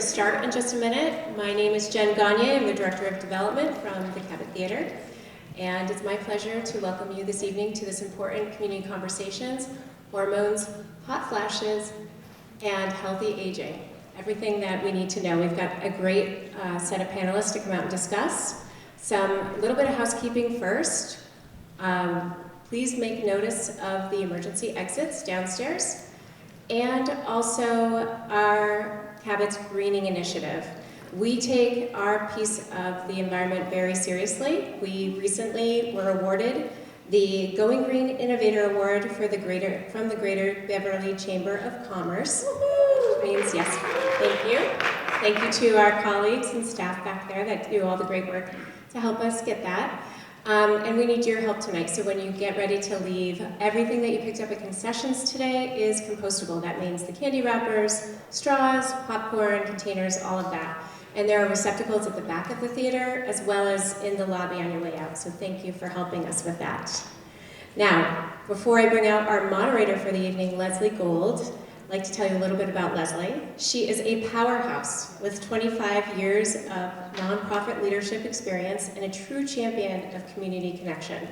start in just a minute. My name is Jen Gagne. I'm the Director of Development from the Cabot Theater. And it's my pleasure to welcome you this evening to this important community conversations, hormones, hot flashes, and healthy aging. Everything that we need to know. We've got a great set of panelists to come out and discuss. A little bit of housekeeping first. Please make notice of the emergency exits downstairs. And also our Cabot's Greening Initiative. We take our piece of the environment very seriously. We recently were awarded the Going Green Innovator Award from the Greater Beverly Chamber of Commerce. Which means yes, thank you. Thank you to our colleagues and staff back there that do all the great work to help us get that. And we need your help tonight, so when you get ready to leave, everything that you picked up at concessions today is compostable. That means the candy wrappers, straws, popcorn, containers, all of that. And there are receptacles at the back of the theater, as well as in the lobby on your way out, so thank you for helping us with that. Now, before I bring out our moderator for the evening, Leslie Gould, I'd like to tell you a little bit about Leslie. She is a powerhouse with 25 years of nonprofit leadership experience and a true champion of community connection.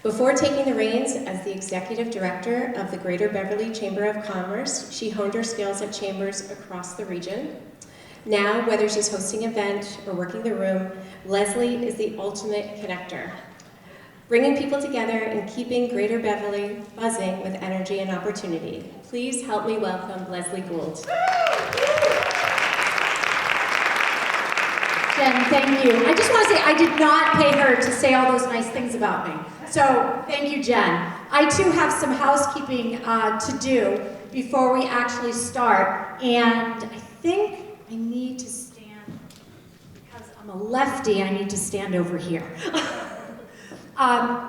Before taking the reins as the executive director of the Greater Beverly Chamber of Commerce, she honed her skills at chambers across the region. Now, whether she's hosting an event or working the room, Leslie is the ultimate connector, bringing people together and keeping Greater Beverly buzzing with energy and opportunity. Please help me welcome Leslie Gould. Jen, thank you. I just want to say I did not pay her to say all those nice things about me. So thank you, Jen. I too have some housekeeping to do before we actually start. And I think I need to stand, because I'm a lefty, I need to stand over here.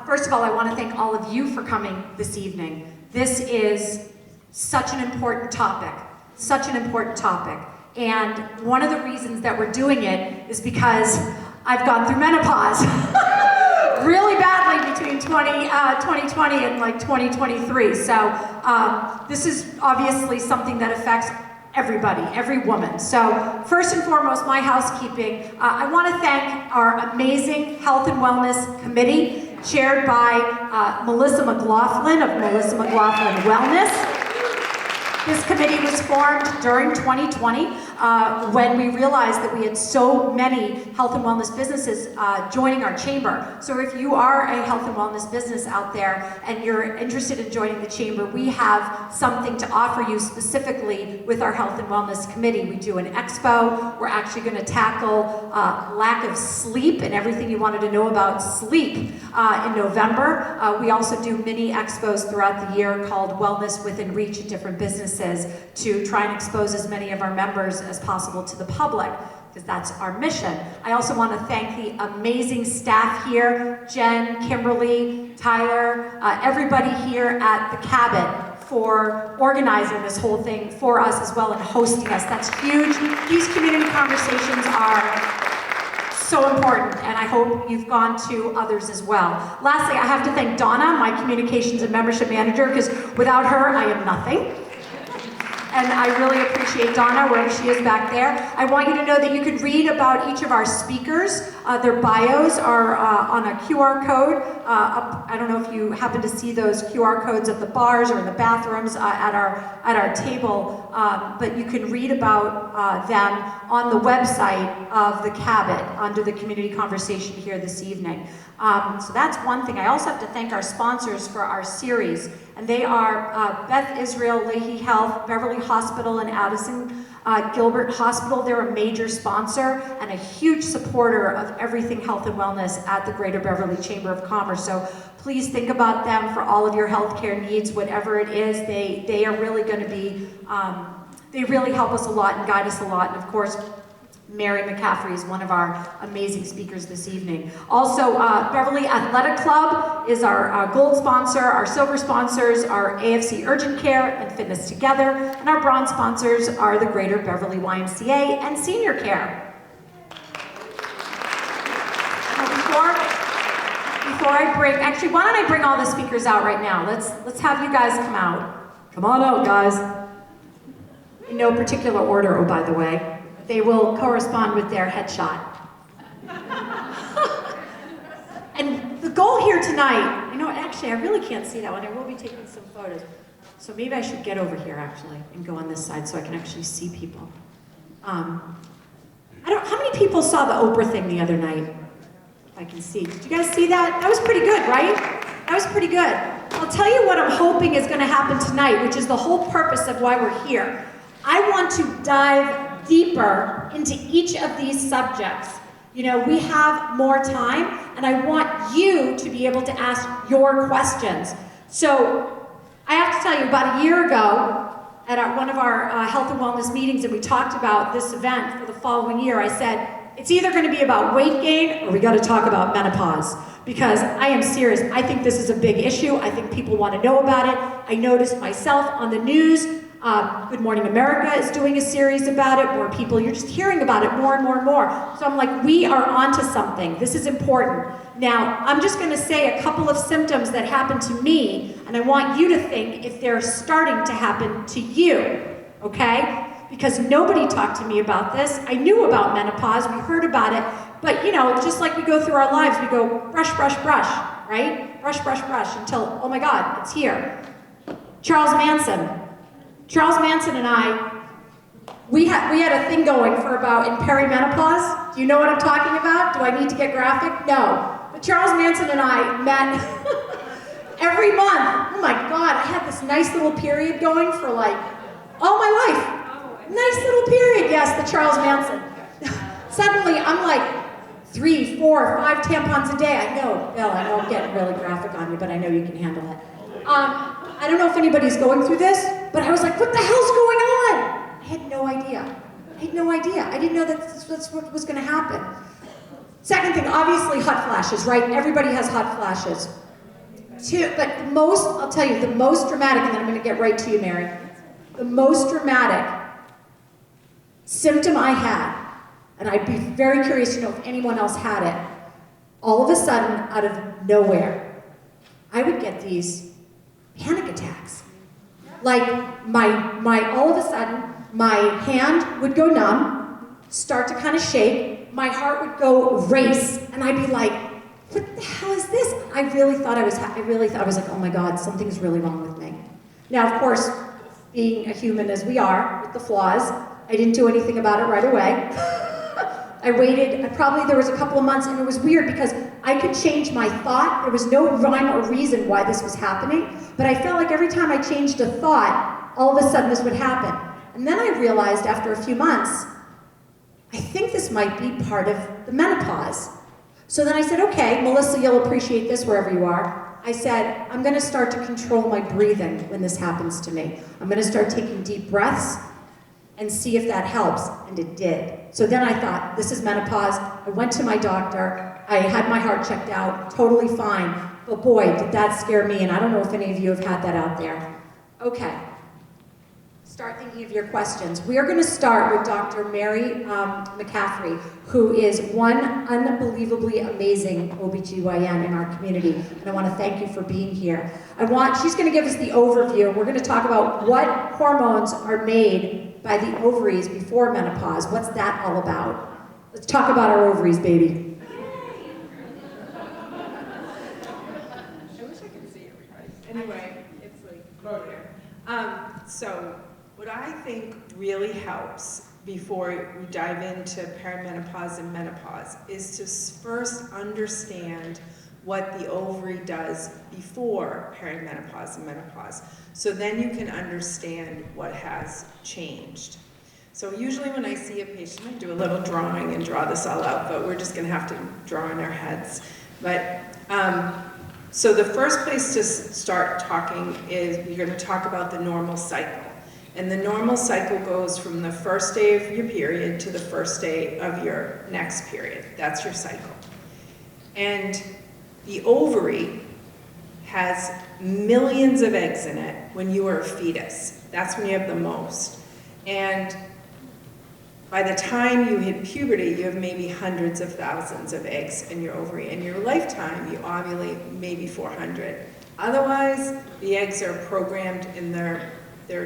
First of all, I want to thank all of you for coming this evening. This is such an important topic, And one of the reasons that we're doing it is because I've gone through menopause really badly between 2020 and like 2023. So this is obviously something that affects everybody, every woman. So first and foremost, my housekeeping, I want to thank our amazing Health and Wellness Committee, chaired by Melissa McLaughlin of Melissa McLaughlin Wellness. This committee was formed during 2020 when we realized that we had so many health and wellness businesses joining our chamber. So if you are a health and wellness business out there and you're interested in joining the chamber, we have something to offer you specifically with our Health and Wellness Committee. We do an expo. We're actually going to tackle lack of sleep and everything you wanted to know about sleep in November. We also do mini expos throughout the year called Wellness Within Reach at different businesses to try and expose as many of our members as possible to the public, because that's our mission. I also want to thank the amazing staff here, Jen, Kimberly, Tyler, everybody here at the Cabot for organizing this whole thing for us as well and hosting us. That's huge. These community conversations are so important, and I hope you've gone to others as well. Lastly, I have to thank Donna, my communications and membership manager, because without her, I am nothing. And I really appreciate Donna, wherever she is back there. I want you to know that you can read about each of our speakers. Their bios are on a QR code. I don't know if you happen to see those QR codes at the bars or in the bathrooms at our table, but you can read about them on the website of the Cabot under the community conversation here this evening. So that's one thing. I also have to thank our sponsors for our series, and they are Beth Israel Leahy Health, Beverly Hospital, and Addison Gilbert Hospital. They're a major sponsor and a huge supporter of everything health and wellness at the Greater Beverly Chamber of Commerce. So please think about them for all of your healthcare needs, whatever it is. They are really going to be, they really help us a lot and guide us a lot. And of course, Mary McCaffrey is one of our amazing speakers this evening. Also, Beverly Athletic Club is our gold sponsor. Our silver sponsors are AFC Urgent Care and Fitness Together, and our bronze sponsors are the Greater Beverly YMCA and Senior Care. Before I bring, actually, why don't I bring all the speakers out right now? Let's have you guys come out. Come on out, guys. In no particular order, oh, by the way. they will correspond with their headshot. And the goal here tonight, actually I really can't see that one. I will be taking some photos. So maybe I should get over here actually and go on this side so I can actually see people. How many people saw the Oprah thing the other night? If I can see. Did you guys see that? That was pretty good, right? That was pretty good. I'll tell you what I'm hoping is going to happen tonight, which is the whole purpose of why we're here. I want to dive deeper into each of these subjects. We have more time, and I want you to be able to ask your questions. So I have to tell you, about a year ago, at one of our health and wellness meetings, and we talked about this event for the following year, I said, it's either going to be about weight gain or we got to talk about menopause, because I am serious. I think this is a big issue. I think people want to know about it. I noticed myself on the news, Good Morning America is doing a series about it. More people, you're just hearing about it more and more and more. So I'm like, we are onto something. This is important. Now, I'm just going to say a couple of symptoms that happened to me, and I want you to think if they're starting to happen to you, okay? Because nobody talked to me about this. I knew about menopause, we heard about it, but just like we go through our lives, we go brush, brush, brush, right? Brush, brush, brush, until, oh my God, it's here. Charles Manson and I, we had a thing going for about in perimenopause. Do you know what I'm talking about? Do I need to get graphic? No. But Charles Manson and I met every month. Oh my God, I had this nice little period going for like all my life. Nice little period, yes, the Charles Manson. Suddenly, I'm like 3, 4, 5 tampons a day. I know, Bill, I know I'm getting really graphic on you, but I know you can handle it. I don't know if anybody's going through this, but I was like, what the hell's going on? I had no idea. I didn't know that's what was going to happen. Second thing, obviously hot flashes, right? Everybody has hot flashes. But I'll tell you, the most dramatic, and then I'm going to get right to you, Mary. The most dramatic symptom I had, and I'd be very curious to know if anyone else had it, all of a sudden, out of nowhere, I would get these panic attacks. Like, all of a sudden, my hand would go numb, start to kind of shake, my heart would go race, and I'd be like, what the hell is this? I really thought I was like, oh my God, something's really wrong with me. Now, of course, being a human as we are, with the flaws, I didn't do anything about it right away. I waited, there was a couple of months, and it was weird because I could change my thought. There was no rhyme or reason why this was happening, but I felt like every time I changed a thought, all of a sudden this would happen. And then I realized after a few months, I think this might be part of the menopause. So then I said, okay, Melissa, you'll appreciate this wherever you are. I said, I'm gonna start to control my breathing when this happens to me. I'm gonna start taking deep breaths and see if that helps, and it did. So then I thought, this is menopause. I went to my doctor, I had my heart checked out, totally fine. But boy, did that scare me, and I don't know if any of you have had that out there. Okay, start thinking of your questions. We are gonna start with Dr. Mary McCaffrey, who is one unbelievably amazing OBGYN in our community, and I wanna thank you for being here. She's gonna give us the overview, and we're gonna talk about what hormones are made by the ovaries before menopause. What's that all about? Let's talk about our ovaries, baby. I wish I could see everybody. Anyway, it's like here. So what I think really helps before we dive into perimenopause and menopause is to first understand what the ovary does before perimenopause and menopause. So then you can understand what has changed. So usually when I see a patient, I do a little drawing and draw this all out, but we're just gonna have to draw in our heads. But, so the first place to start talking is you're gonna talk about the normal cycle. And the normal cycle goes from the first day of your period to the first day of your next period. That's your cycle. And the ovary has millions of eggs in it when you are a fetus. That's when you have the most. And by the time you hit puberty, you have maybe hundreds of thousands of eggs in your ovary. In your lifetime, you ovulate maybe 400. Otherwise, the eggs are programmed in their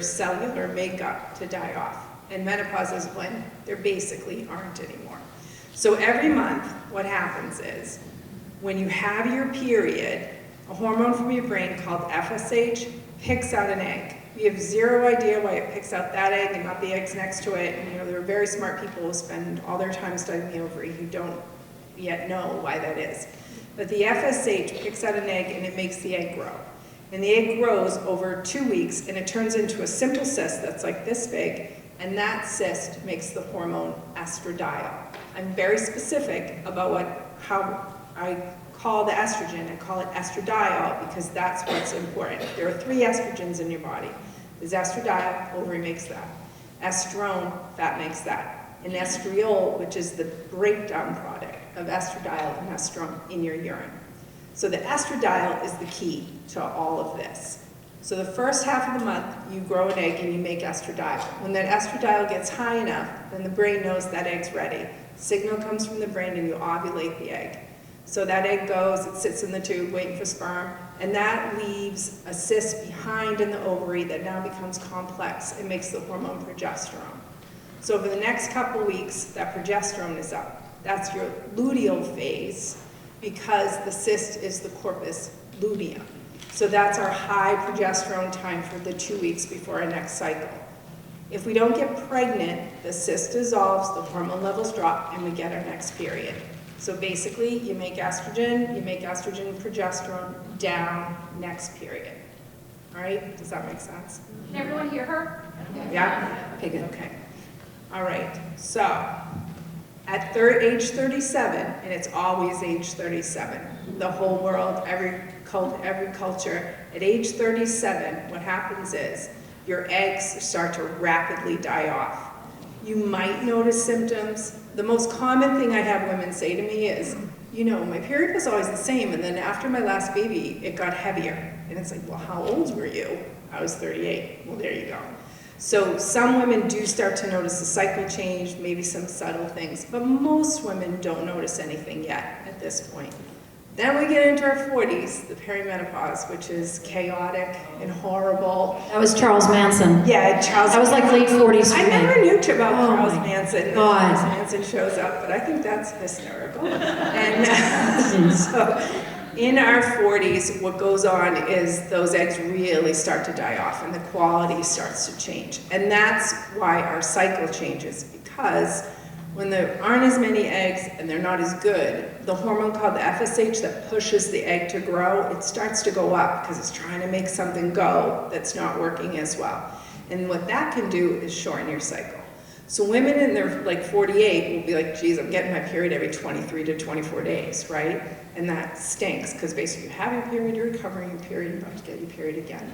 cellular makeup to die off. and menopause is when there basically aren't anymore. So every month, what happens is, when you have your period, a hormone from your brain called FSH picks out an egg. We have zero idea why it picks out that egg and not the eggs next to it. And, there are very smart people who spend all their time studying the ovary who don't yet know why that is. But the FSH picks out an egg and it makes the egg grow. And the egg grows over 2 weeks and it turns into a simple cyst that's like this big, and that cyst makes the hormone estradiol. I'm very specific about how I call the estrogen. I call it estradiol because that's what's important. There are 3 estrogens in your body. There's estradiol, ovary makes that. Estrone, fat makes that. And estriol, which is the breakdown product of estradiol and estrone in your urine. So the estradiol is the key to all of this. So the first half of the month, you grow an egg and you make estradiol. When that estradiol gets high enough, then the brain knows that egg's ready. Signal comes from the brain and you ovulate the egg. So that egg goes, it sits in the tube waiting for sperm, and that leaves a cyst behind in the ovary that now becomes complex and makes the hormone progesterone. So over the next couple weeks, that progesterone is up. That's your luteal phase, because the cyst is the corpus luteum. So that's our high progesterone time for the 2 weeks before our next cycle. If we don't get pregnant, the cyst dissolves, the hormone levels drop, and we get our next period. So basically, you make estrogen, progesterone, down, next period. All right, does that make sense? Can everyone hear her? Yeah? Okay, good. Okay. All right, so at age 37, and it's always age 37, the whole world, every culture, at age 37, what happens is your eggs start to rapidly die off. You might notice symptoms. The most common thing I have women say to me is, my period was always the same, and then after my last baby, it got heavier. And it's like, well, how old were you? I was 38. Well, there you go. So some women do start to notice a cycle change, maybe some subtle things, but most women don't notice anything yet at this point. Then we get into our 40s, the perimenopause, which is chaotic and horrible. That was Charles Manson. Yeah, Charles. That was like late 40s for I me. never knew about Charles Manson. God. Charles Manson shows up, but I think that's hysterical. And so in our 40s, what goes on is those eggs really start to die off and the quality starts to change. And that's why our cycle changes, because when there aren't as many eggs and they're not as good, the hormone called the FSH that pushes the egg to grow, it starts to go up because it's trying to make something go that's not working as well. And what that can do is shorten your cycle. So women in their 48 will be like, geez, I'm getting my period every 23 to 24 days, right? And that stinks because basically you have your period, you're recovering your period, you're about to get your period again.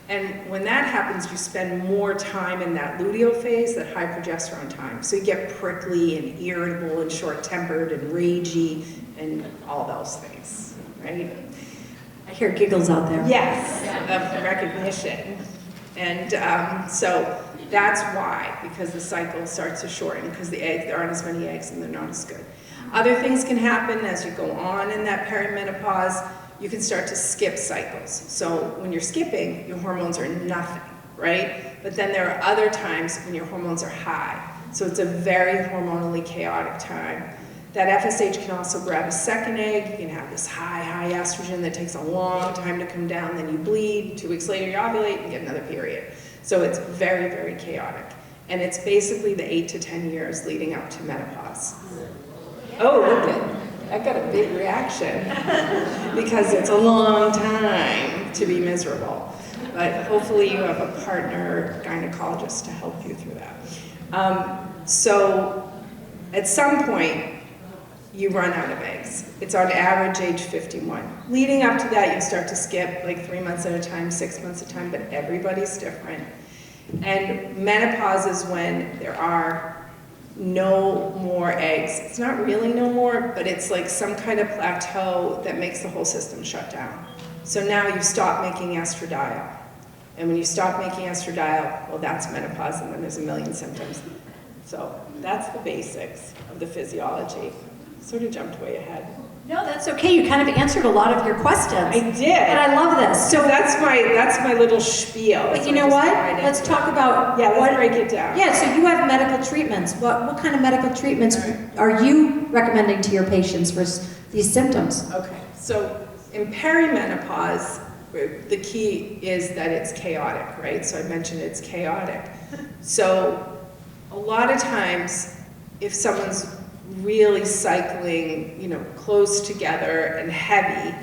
And when that happens, you spend more time in that luteal phase, that high progesterone time. So you get prickly and irritable and short-tempered and ragey and all those things, right? I hear giggles out there. Yes, of recognition. And so that's why, because the cycle starts to shorten, because there aren't as many eggs and they're not as good. Other things can happen as you go on in that perimenopause. You can start to skip cycles. So when you're skipping, your hormones are nothing, right? But then there are other times when your hormones are high. So it's a very hormonally chaotic time. That FSH can also grab a second egg. You can have this high estrogen that takes a long time to come down, then you bleed. 2 weeks later, you ovulate and get another period. So it's very, very chaotic. And it's basically the 8 to 10 years leading up to menopause. Oh, look at I got a big reaction because it's a long time to be miserable. But hopefully you have a partner gynecologist to help you through that. So at some point, you run out of eggs. It's on average age 51. Leading up to that, you start to skip 3 months at a time, 6 months at a time, but everybody's different. And menopause is when there are no more eggs. It's not really no more, but it's like some kind of plateau that makes the whole system shut down. So now you stop making estradiol. And when you stop making estradiol, well, that's menopause, and then there's a million symptoms. So that's the basics of the physiology. Sort of jumped way ahead. No, that's okay. You kind of answered a lot of your questions. I did. And I love this. So that's my little spiel. But So you know I just what? went right Let's into talk it. about Yeah, let's what, break it down. Yeah, so you have medical treatments. What kind of medical treatments are you recommending to your patients for these symptoms? Okay, so in perimenopause, the key is that it's chaotic, right? So I mentioned it's chaotic. So a lot of times, if someone's really cycling, close together and heavy,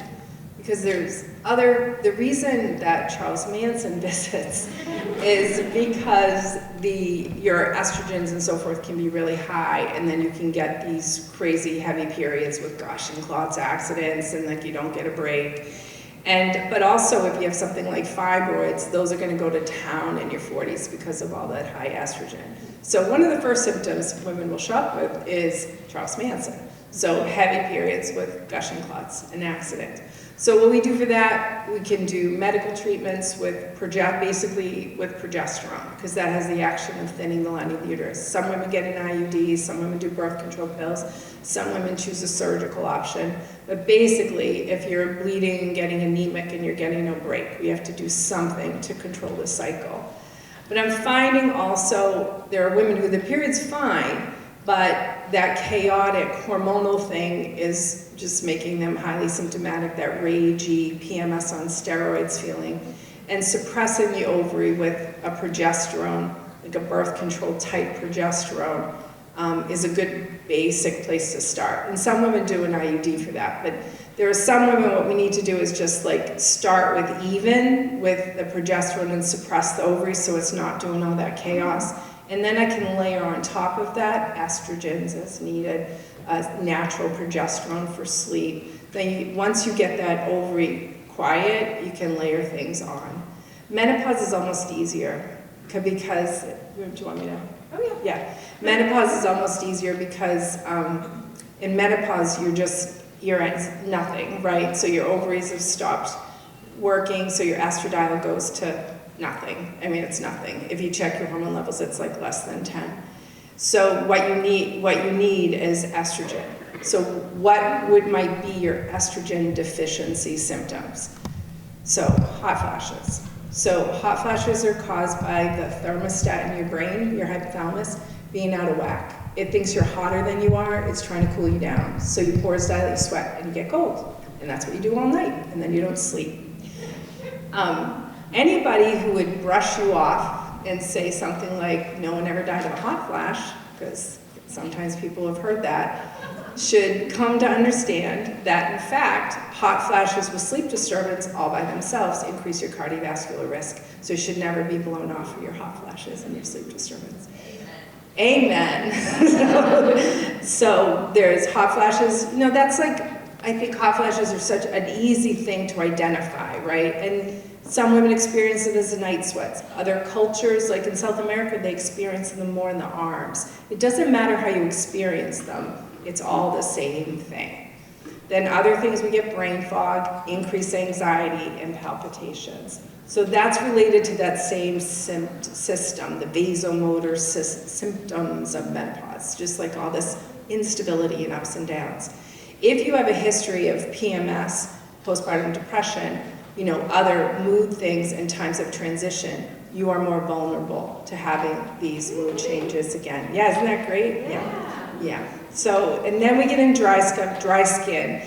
because the reason that Charles Manson visits is because your estrogens and so forth can be really high, and then you can get these crazy heavy periods with gushing clots accidents, and like you don't get a break. But also if you have something like fibroids, those are going to go to town in your 40s because of all that high estrogen. So one of the first symptoms women will show up with is Charles Manson. So heavy periods with gushing clots, an accident. So what we do for that, we can do medical treatments with basically with progesterone, because that has the action of thinning the lining of the uterus. Some women get an IUD, some women do birth control pills, some women choose a surgical option. But basically, if you're bleeding and getting anemic and you're getting no break, we have to do something to control the cycle. But I'm finding also there are women who the period's fine, but that chaotic hormonal thing is just making them highly symptomatic, that ragey PMS on steroids feeling, and suppressing the ovary with a progesterone, like a birth control type progesterone, is a good basic place to start. And some women do an IUD for that, but there are some women, what we need to do is just like start with the progesterone and suppress the ovary so it's not doing all that chaos. And then I can layer on top of that estrogens as needed, natural progesterone for sleep. Then once you get that ovary quiet, you can layer things on. Menopause is almost easier because, do you want me to? Oh yeah. Yeah. Menopause is almost easier because in menopause you're at nothing, right? So your ovaries have stopped working, so your estradiol goes to nothing. I mean, it's nothing. If you check your hormone levels, it's like less than 10. So what you need is estrogen. So what might be your estrogen deficiency symptoms? So hot flashes. So hot flashes are caused by the thermostat in your brain, your hypothalamus, being out of whack. It thinks you're hotter than you are, it's trying to cool you down. So your pores dilate, you sweat, and you get cold. And that's what you do all night, and then you don't sleep. Anybody who would brush you off and say something like, no one ever died of a hot flash, because sometimes people have heard that, should come to understand that, in fact, hot flashes with sleep disturbance all by themselves increase your cardiovascular risk. So you should never be blown off for your hot flashes and your sleep disturbance. Amen. So there's hot flashes. That's like, I think hot flashes are such an easy thing to identify, right? And some women experience it as night sweats. Other cultures, like in South America, they experience them more in the arms. It doesn't matter how you experience them. It's all the same thing. Then other things, we get brain fog, increased anxiety, and palpitations. So that's related to that same system, the vasomotor symptoms of menopause, just like all this instability and ups and downs. If you have a history of PMS, postpartum depression, other mood things and times of transition, you are more vulnerable to having these mood changes again. Yeah, isn't that great? Yeah. So, and then we get in dry skin.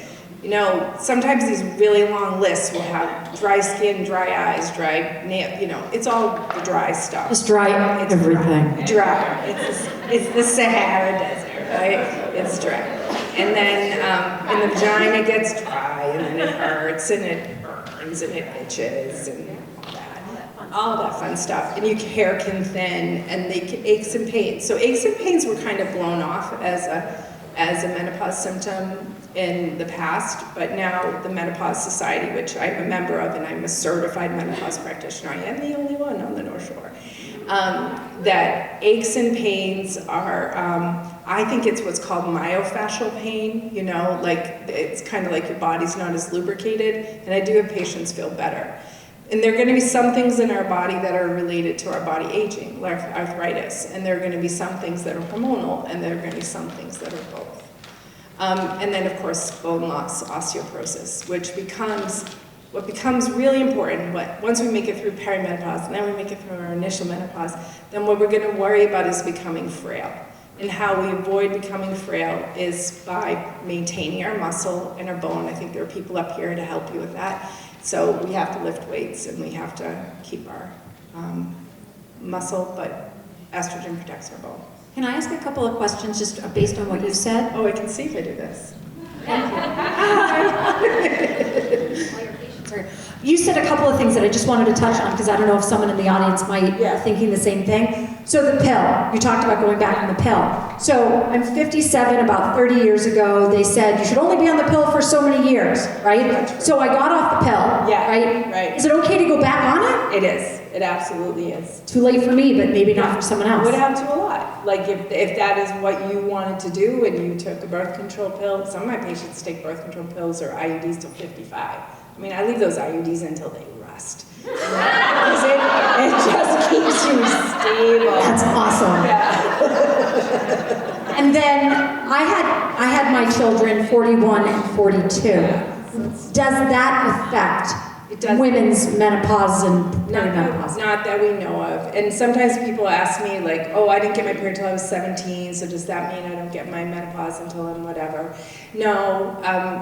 Sometimes these really long lists will have dry skin, dry eyes, dry nail, it's all the dry stuff. Just dry everything. Dry. It's the Sahara Desert, right? It's dry. And then in the vagina it gets dry, and then it hurts, and it burns, and it itches, and all that fun stuff. And your hair can thin, and they get aches and pains. So aches and pains were kind of blown off as a menopause symptom in the past, but now the Menopause Society, which I'm a member of, and I'm a certified menopause practitioner, I am the only one on the North Shore, that aches and pains are, I think it's what's called myofascial pain, like it's kind of like your body's not as lubricated, and I do have patients feel better. And there are going to be some things in our body that are related to our body aging, like arthritis, and there are going to be some things that are hormonal, and there are going to be some things that are both. And then, of course, bone loss, osteoporosis, what becomes really important, once we make it through perimenopause, and then we make it through our initial menopause, then what we're going to worry about is becoming frail. And how we avoid becoming frail is by maintaining our muscle and our bone. I think there are people up here to help you with that. So we have to lift weights and we have to keep our muscle, but estrogen protects our bone. Can I ask a couple of questions just based on what you said? Oh, I can see if I do this. Sorry. You said a couple of things that I just wanted to touch on because I don't know if someone in the audience might be thinking the same thing. So the pill, you talked about going back on the pill. So I'm 57, about 30 years ago, they said you should only be on the pill for so many years, right? So I got off the pill, right? Is it okay to go back on it? It is. It absolutely is. Too late for me, but maybe not for someone else. Would have to a lot. Like if that is what you wanted to do and you took a birth control pill, some of my patients take birth control pills or IUDs till 55. I mean, I leave those IUDs until they rust. Because it just keeps you stable. That's awesome. Yeah. And then I had my children 41 and 42. Yeah. Does that affect women's menopause and perimenopause? Not that we know of. And sometimes people ask me like, oh, I didn't get my period until I was 17, so does that mean I don't get my menopause until I'm whatever? No,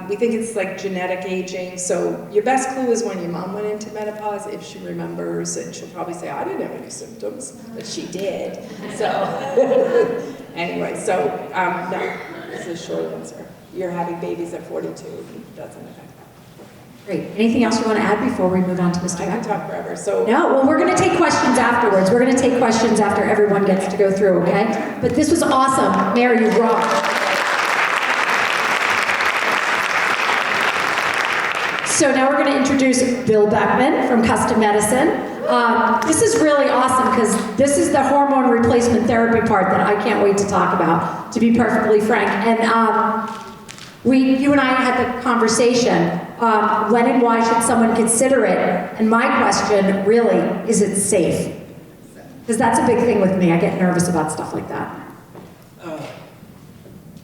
we think it's like genetic aging. So your best clue is when your mom went into menopause, if she remembers, and she'll probably say, I didn't have any symptoms, but she did. So anyway, so no, this is a short answer. You're having babies at 42, it doesn't affect that. Great. Anything else you want to add before we move on to Mr. I Beck? can talk forever. So No, well, we're going to take questions afterwards. We're going to take questions after everyone gets to go through, okay? But this was awesome. Mary, you rock. So now we're going to introduce Bill Beckman from Custom Medicine. This is really awesome because this is the hormone replacement therapy part that I can't wait to talk about, to be perfectly frank. And you and I had the conversation, when and why should someone consider it? And my question really, is it safe? Because that's a big thing with me. I get nervous about stuff like that.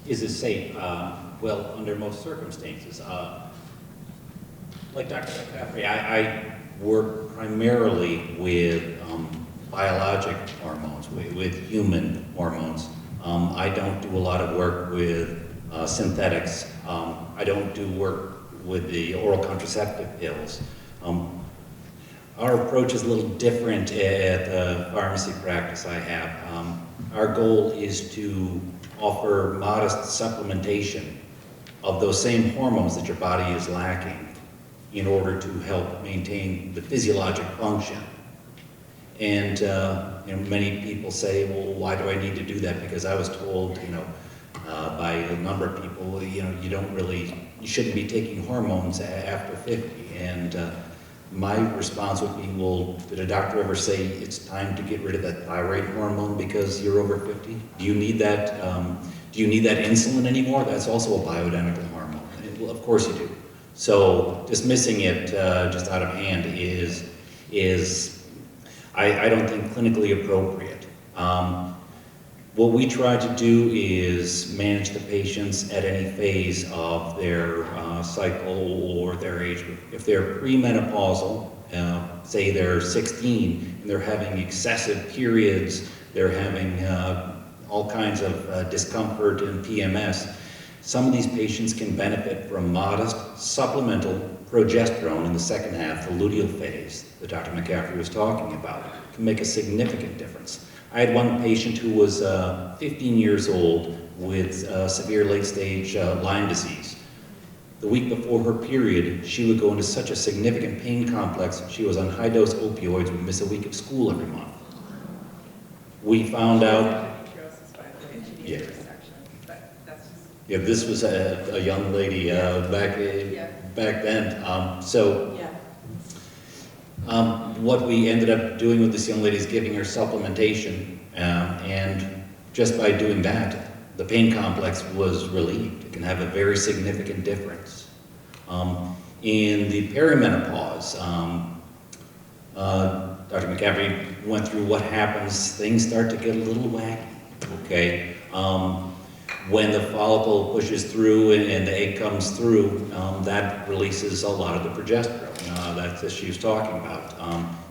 Is it safe? Well, under most circumstances. Like Dr. McCaffrey, I work primarily with biologic hormones, with human hormones. I don't do a lot of work with synthetics. I don't do work with the oral contraceptive pills. Our approach is a little different at the pharmacy practice I have. Our goal is to offer modest supplementation of those same hormones that your body is lacking in order to help maintain the physiologic function. And many people say, well, why do I need to do that? Because I was told, by a number of people, you shouldn't be taking hormones after 50. And my response would be, well, did a doctor ever say it's time to get rid of that thyroid hormone because you're over 50? Do you need that? Do you need that insulin anymore? That's also a bioidentical hormone. And, well, of course you do. So dismissing it just out of hand is I don't think clinically appropriate. What we try to do is manage the patients at any phase of their cycle or their age group. If they're premenopausal, say they're 16 and they're having excessive periods, they're having all kinds of discomfort and PMS, some of these patients can benefit from modest supplemental progesterone in the second half, the luteal phase that Dr. McCaffrey was talking about. It can make a significant difference. I had one patient who was 15 years old with severe late-stage Lyme disease. The week before her period, she would go into such a significant pain complex, she was on high-dose opioids, would miss a week of school every month. We found out... Yeah, this was a young lady back then. What we ended up doing with this young lady is giving her supplementation, and just by doing that, the pain complex was relieved. It can have a very significant difference. In the perimenopause, Dr. McCaffrey went through what happens. Things start to get a little wacky, okay? when the follicle pushes through and the egg comes through, that releases a lot of the progesterone. That's what she was talking about,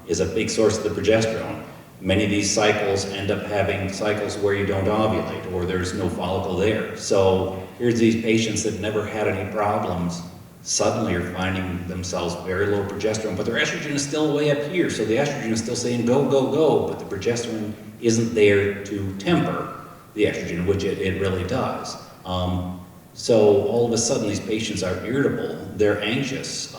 is a big source of the progesterone. Many of these cycles end up having cycles where you don't ovulate or there's no follicle there. So here's these patients that never had any problems, suddenly are finding themselves very low progesterone, but their estrogen is still way up here. So the estrogen is still saying go, go, go, but the progesterone isn't there to temper the estrogen, which it really does. So all of a sudden these patients are irritable, they're anxious,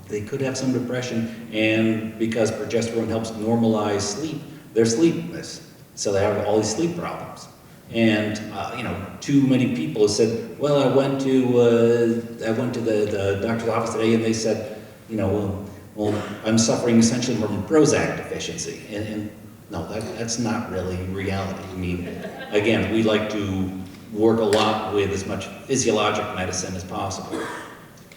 they could have some depression, and because progesterone helps normalize sleep, they're sleepless. So they have all these sleep problems. And too many people have said, well, I went to the doctor's office today and they said, well, I'm suffering essentially from Prozac deficiency. And no, that's not really reality. I mean, again, we like to work a lot with as much physiologic medicine as possible.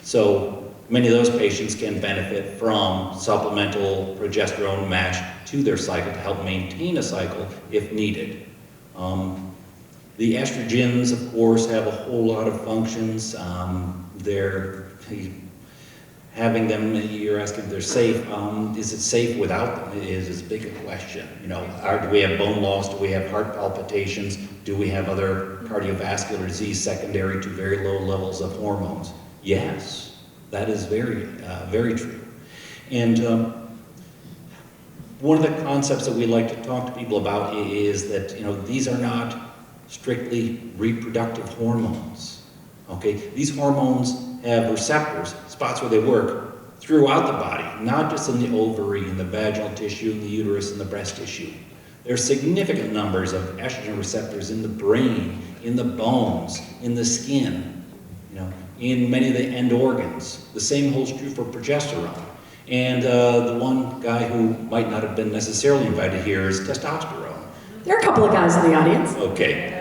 So many of those patients can benefit from supplemental progesterone matched to their cycle to help maintain a cycle if needed. The estrogens, of course, have a whole lot of functions. Having them, you're asking if they're safe. Is it safe without them is as big a question. Do we have bone loss? Do we have heart palpitations? Do we have other cardiovascular disease secondary to very low levels of hormones? Yes, that is very, very true. And one of the concepts that we like to talk to people about is that these are not strictly reproductive hormones. Okay, these hormones have receptors, spots where they work throughout the body, not just in the ovary, in the vaginal tissue, in the uterus, and the breast tissue. There are significant numbers of estrogen receptors in the brain, in the bones, in the skin, in many of the end organs. The same holds true for progesterone. And the one guy who might not have been necessarily invited here is testosterone. There are a couple of guys in the audience. Okay.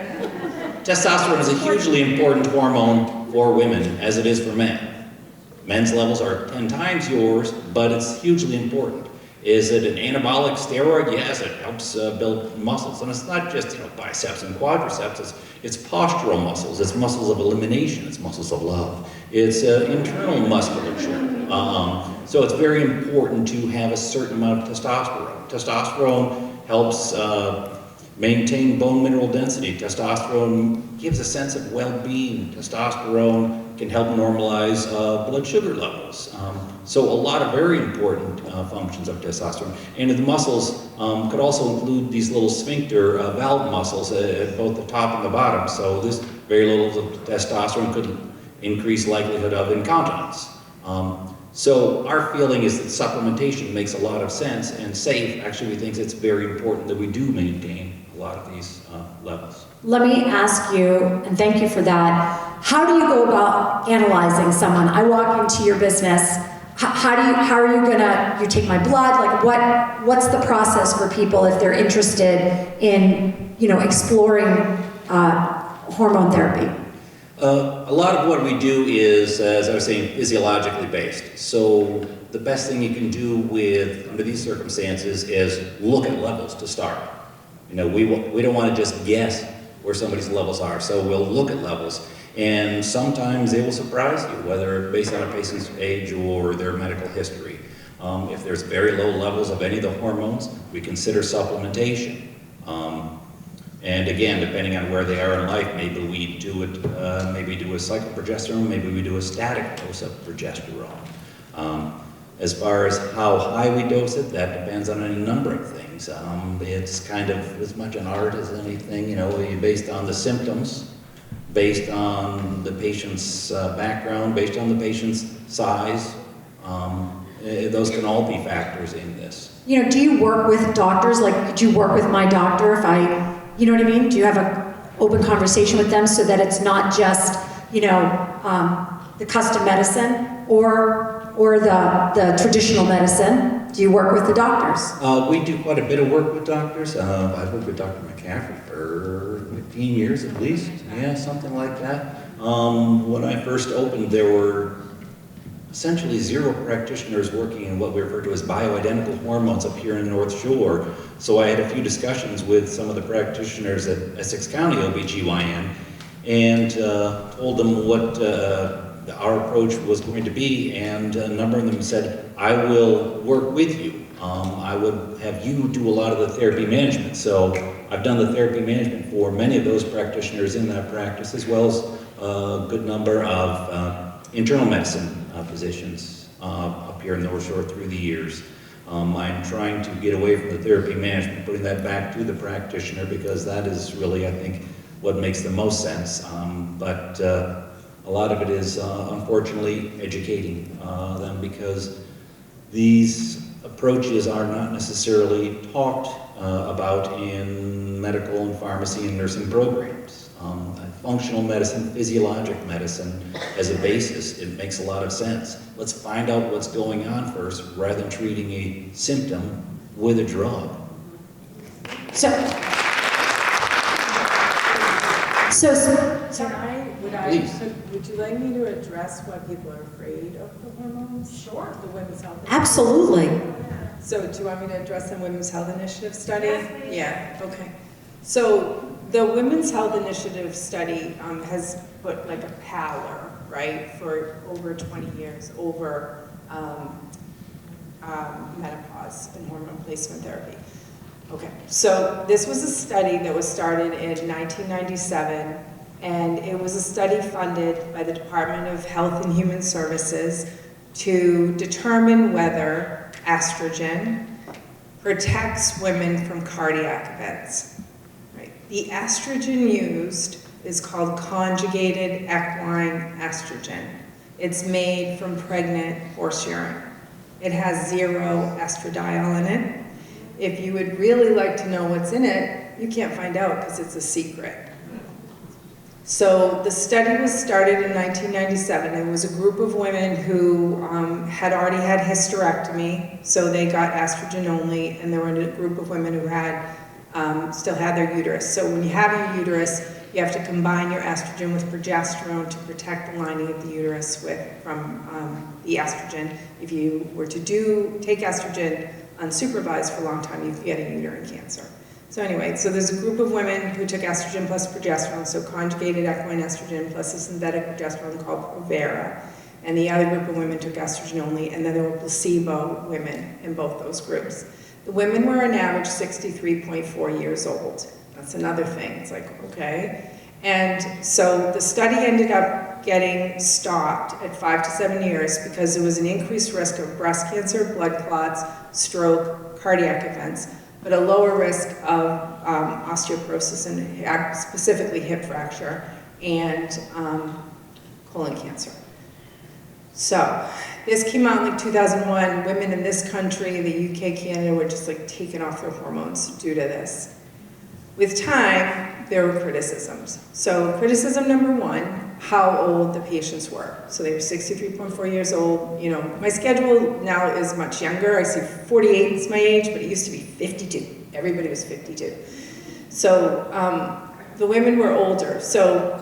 Testosterone is a hugely important hormone for women, as it is for men. Men's levels are 10 times yours, but it's hugely important. Is it an anabolic steroid? Yes, it helps build muscles. And it's not just biceps and quadriceps, it's postural muscles, it's muscles of elimination, it's muscles of love. It's internal musculature. So it's very important to have a certain amount of testosterone. Testosterone helps maintain bone mineral density. Testosterone gives a sense of well-being. Testosterone can help normalize blood sugar levels. So a lot of very important functions of testosterone. And the muscles could also include these little sphincter valve muscles at both the top and the bottom. So this very little of testosterone could increase likelihood of incontinence. So our feeling is that supplementation makes a lot of sense and safe. Actually, we think it's very important that we do maintain a lot of these levels. Let me ask you, and thank you for that, how do you go about analyzing someone? I walk into your business, how are you gonna, you take my blood, like what's the process for people if they're interested in, exploring hormone therapy? A lot of what we do is, as I was saying, physiologically based. So the best thing you can do under these circumstances is look at levels to start. We don't want to just guess where somebody's levels are. So we'll look at levels, and sometimes they will surprise you, whether based on a patient's age or their medical history. If there's very low levels of any of the hormones, we consider supplementation. And again, depending on where they are in life, maybe we do it, maybe do a cycle progesterone, maybe we do a static dose of progesterone. As far as how high we dose it, that depends on any number of things. It's kind of as much an art as anything, based on the symptoms, based on the patient's background, based on the patient's size. Those can all be factors in this. Do you work with doctors? Like, could you work with my doctor if you know what I mean? Do you have an open conversation with them so that it's not just, the custom medicine or the traditional medicine? Do you work with the doctors? We do quite a bit of work with doctors. I've worked with Dr. McCaffrey for 15 years at least. Yeah, something like that. When I first opened, there were essentially 0 practitioners working in what we refer to as bioidentical hormones up here in the North Shore. So I had a few discussions with some of the practitioners at Essex County OBGYN, and told them what our approach was going to be, and a number of them said, I will work with you. I would have you do a lot of the therapy management. So I've done the therapy management for many of those practitioners in that practice, as well as a good number of internal medicine physicians up here in North Shore through the years. I'm trying to get away from the therapy management, putting that back to the practitioner, because that is really, I think, what makes the most sense. But a lot of it is, unfortunately, educating them, because these approaches are not necessarily talked about in medical and pharmacy and nursing programs. Functional medicine, physiologic medicine as a basis, it makes a lot of sense. Let's find out what's going on first, rather than treating a symptom with a drug. So Would you like me to address why people are afraid of the hormones? Sure. The Women's Health Initiative. absolutely. So do you want me to address the Women's Health Initiative study? Yes, yeah, okay. So the Women's Health Initiative study has put like a pallor, right, for over 20 years over menopause and hormone replacement therapy. Okay, so this was a study that was started in 1997, and it was a study funded by the Department of Health and Human Services to determine whether estrogen protects women from cardiac events. Right. The estrogen used is called conjugated equine estrogen. It's made from pregnant horse urine. It has 0 estradiol in it. If you would really like to know what's in it, you can't find out because it's a secret. So the study was started in 1997. It was a group of women who had already had hysterectomy, so they got estrogen only, and there were a group of women who had still had their uterus. So when you have your uterus, you have to combine your estrogen with progesterone to protect the lining of the uterus from the estrogen. If you were to take estrogen unsupervised for a long time, you could get a uterine cancer. So anyway, so there's a group of women who took estrogen plus progesterone, so conjugated equine estrogen plus a synthetic progesterone called Provera, and the other group of women took estrogen only, and then there were placebo women in both those groups. The women were on average 63.4 years old. That's another thing. It's like, okay. And so the study ended up getting stopped at 5 to 7 years because there was an increased risk of breast cancer, blood clots, stroke, cardiac events, but a lower risk of osteoporosis and specifically hip fracture and colon cancer. So this came out in like 2001. Women in this country, the UK, Canada, were just like taken off their hormones due to this. With time, there were criticisms. So criticism number 1, how old the patients were. So they were 63.4 years old. You know, my schedule now is much younger. I see 48 is my age, but it used to be 52. Everybody was 52. So the women were older. So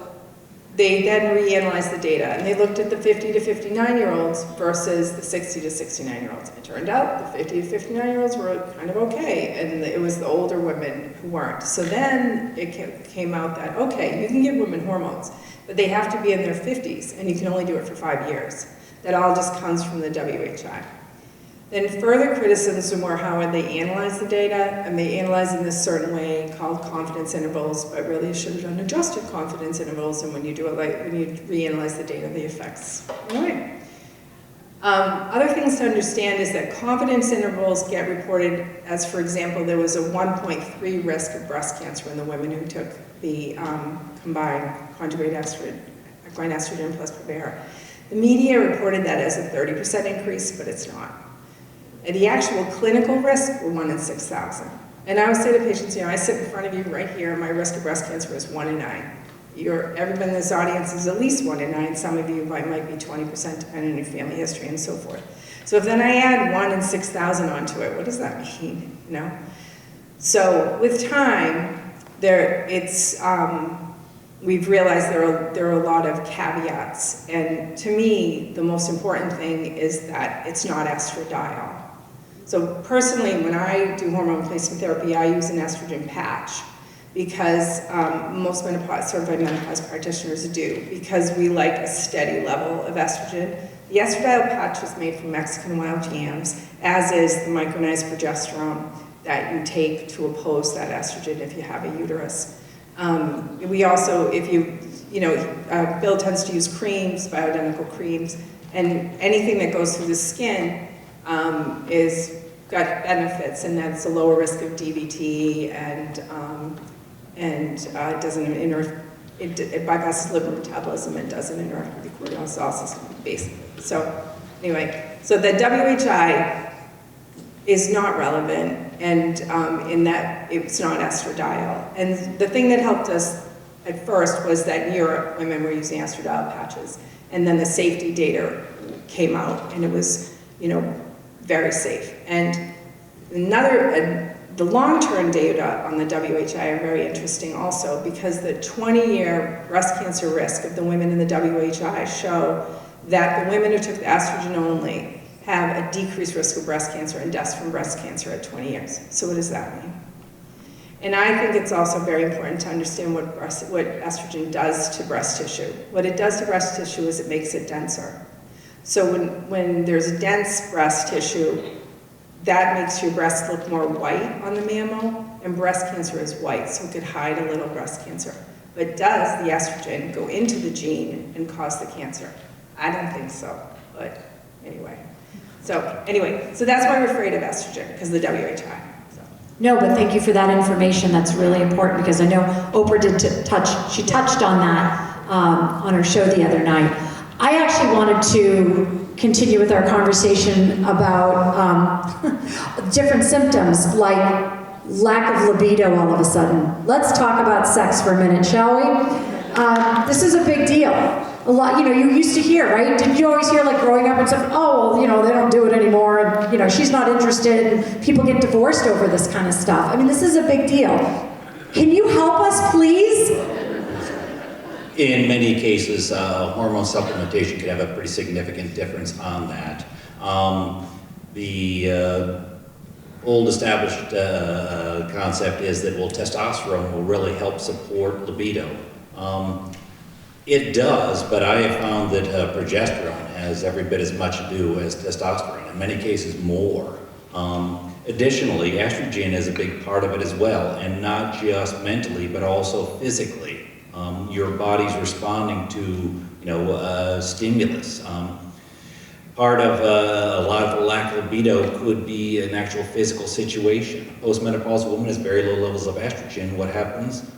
they then reanalyzed the data, and they looked at the 50 to 59-year-olds versus the 60 to 69-year-olds. It turned out the 50 to 59-year-olds were kind of okay, and it was the older women who weren't. So then it came out that, okay, you can give women hormones, but they have to be in their 50s, and you can only do it for 5 years. That all just comes from the WHI. Then further criticisms were how they analyzed the data, and they analyzed in this certain way called confidence intervals, but really it should have done adjusted confidence intervals, and when you do it when you reanalyze the data, the effects. Anyway. Other things to understand is that confidence intervals get reported as, for example, there was a 1.3 risk of breast cancer in the women who took the combined conjugated equine estrogen plus Provera. The media reported that as a 30% increase, but it's not. And the actual clinical risk were 1 in 6,000. And I would say to patients, you know, I sit in front of you right here, my risk of breast cancer is 1 in 9. Everyone in this audience is at least 1 in 9. Some of you might be 20%, depending on your family history and so forth. So if then I add 1 in 6,000 onto it, what does that mean? You know? So with time, we've realized there are a lot of caveats. And to me, the most important thing is that it's not estradiol. So personally, when I do hormone replacement therapy, I use an estrogen patch. because most certified menopause practitioners do, because we like a steady level of estrogen. The estradiol patch is made from Mexican wild yams, as is the micronized progesterone that you take to oppose that estrogen if you have a uterus. We also, Bill tends to use creams, bioidentical creams, and anything that goes through the skin is got benefits, and that's a lower risk of DVT, and it doesn't it bypasses liver metabolism and doesn't interact with the cortisol system, basically. So anyway, so the WHI is not relevant, and in that it's not estradiol. And the thing that helped us at first was that in Europe, women were using estradiol patches, and then the safety data came out, and it was, very safe. And the long-term data on the WHI are very interesting also, because the 20-year breast cancer risk of the women in the WHI show that the women who took the estrogen only have a decreased risk of breast cancer and deaths from breast cancer at 20 years. So what does that mean? And I think it's also very important to understand what estrogen does to breast tissue. What it does to breast tissue is it makes it denser. So when there's a dense breast tissue, that makes your breast look more white on the mammo, and breast cancer is white, so it could hide a little breast cancer. But does the estrogen go into the gene and cause the cancer? I don't think so, but anyway. So that's why we're afraid of estrogen, because of the WHI. No, but thank you for that information. That's really important, because I know Oprah she touched on that on her show the other night. I actually wanted to continue with our conversation about different symptoms, like lack of libido all of a sudden. Let's talk about sex for a minute, shall we? This is a big deal. A lot, you used to hear, right? Did you always hear, like, growing up and stuff, oh, well, they don't do it anymore, and, she's not interested, and people get divorced over this kind of stuff. I mean, this is a big deal. Can you help us, please? In many cases, hormone supplementation can have a pretty significant difference on that. The old established concept is that, testosterone will really help support libido. It does, but I have found that progesterone has every bit as much to do as testosterone, in many cases more. Additionally, estrogen is a big part of it as well, and not just mentally, but also physically. Your body's responding to, stimulus. Part of a lot of the lack of libido could be an actual physical situation. A postmenopausal woman has very low levels of estrogen. What happens?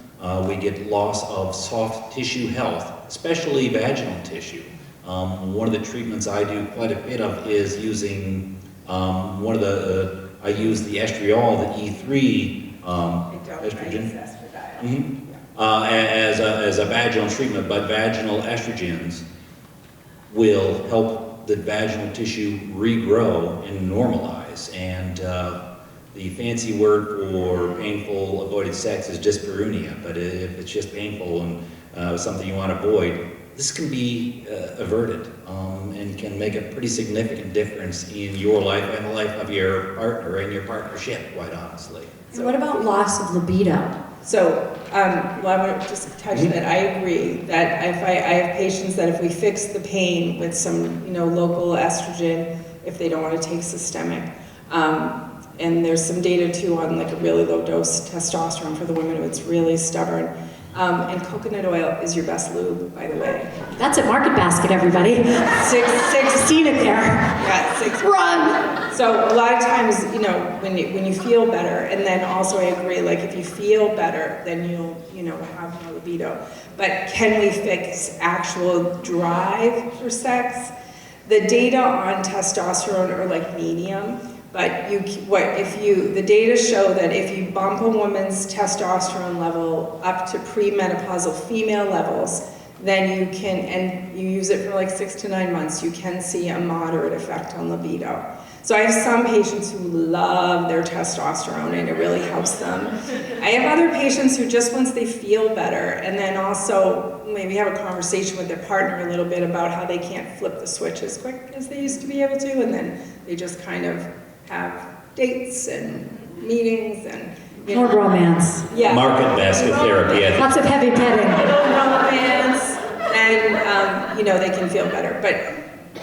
We get loss of soft tissue health, especially vaginal tissue. One of the treatments I do quite a bit of is using I use the estriol, the E3 estrogen. As a vaginal treatment, but vaginal estrogens will help the vaginal tissue regrow and normalize. And the fancy word for painful avoided sex is dyspareunia, but if it's just painful and something you want to avoid, this can be averted and can make a pretty significant difference in your life and the life of your partner and your partnership, quite honestly. And what about loss of libido? So, I want to just touch that. I agree that if I have patients that if we fix the pain with some, local estrogen, if they don't want to take systemic, and there's some data too on like a really low dose testosterone for the women who it's really stubborn. And coconut oil is your best lube, by the way. That's at Market Basket, everybody. Seen it there. Yeah, 6. Run! So a lot of times, when you feel better, and then also I agree, like if you feel better, then you'll, have more libido. But can we fix actual drive for sex? The data on testosterone are like medium. But the data show that if you bump a woman's testosterone level up to premenopausal female levels, then you can, and you use it for like 6 to 9 months, you can see a moderate effect on libido. So I have some patients who love their testosterone and it really helps them. I have other patients who just once they feel better, and then also maybe have a conversation with their partner a little bit about how they can't flip the switch as quick as they used to be able to, and then they just kind of have dates and meetings, and More romance. Yeah. Market basket therapy, I think. Lots of heavy petting. Little romance, and you know, they can feel better. But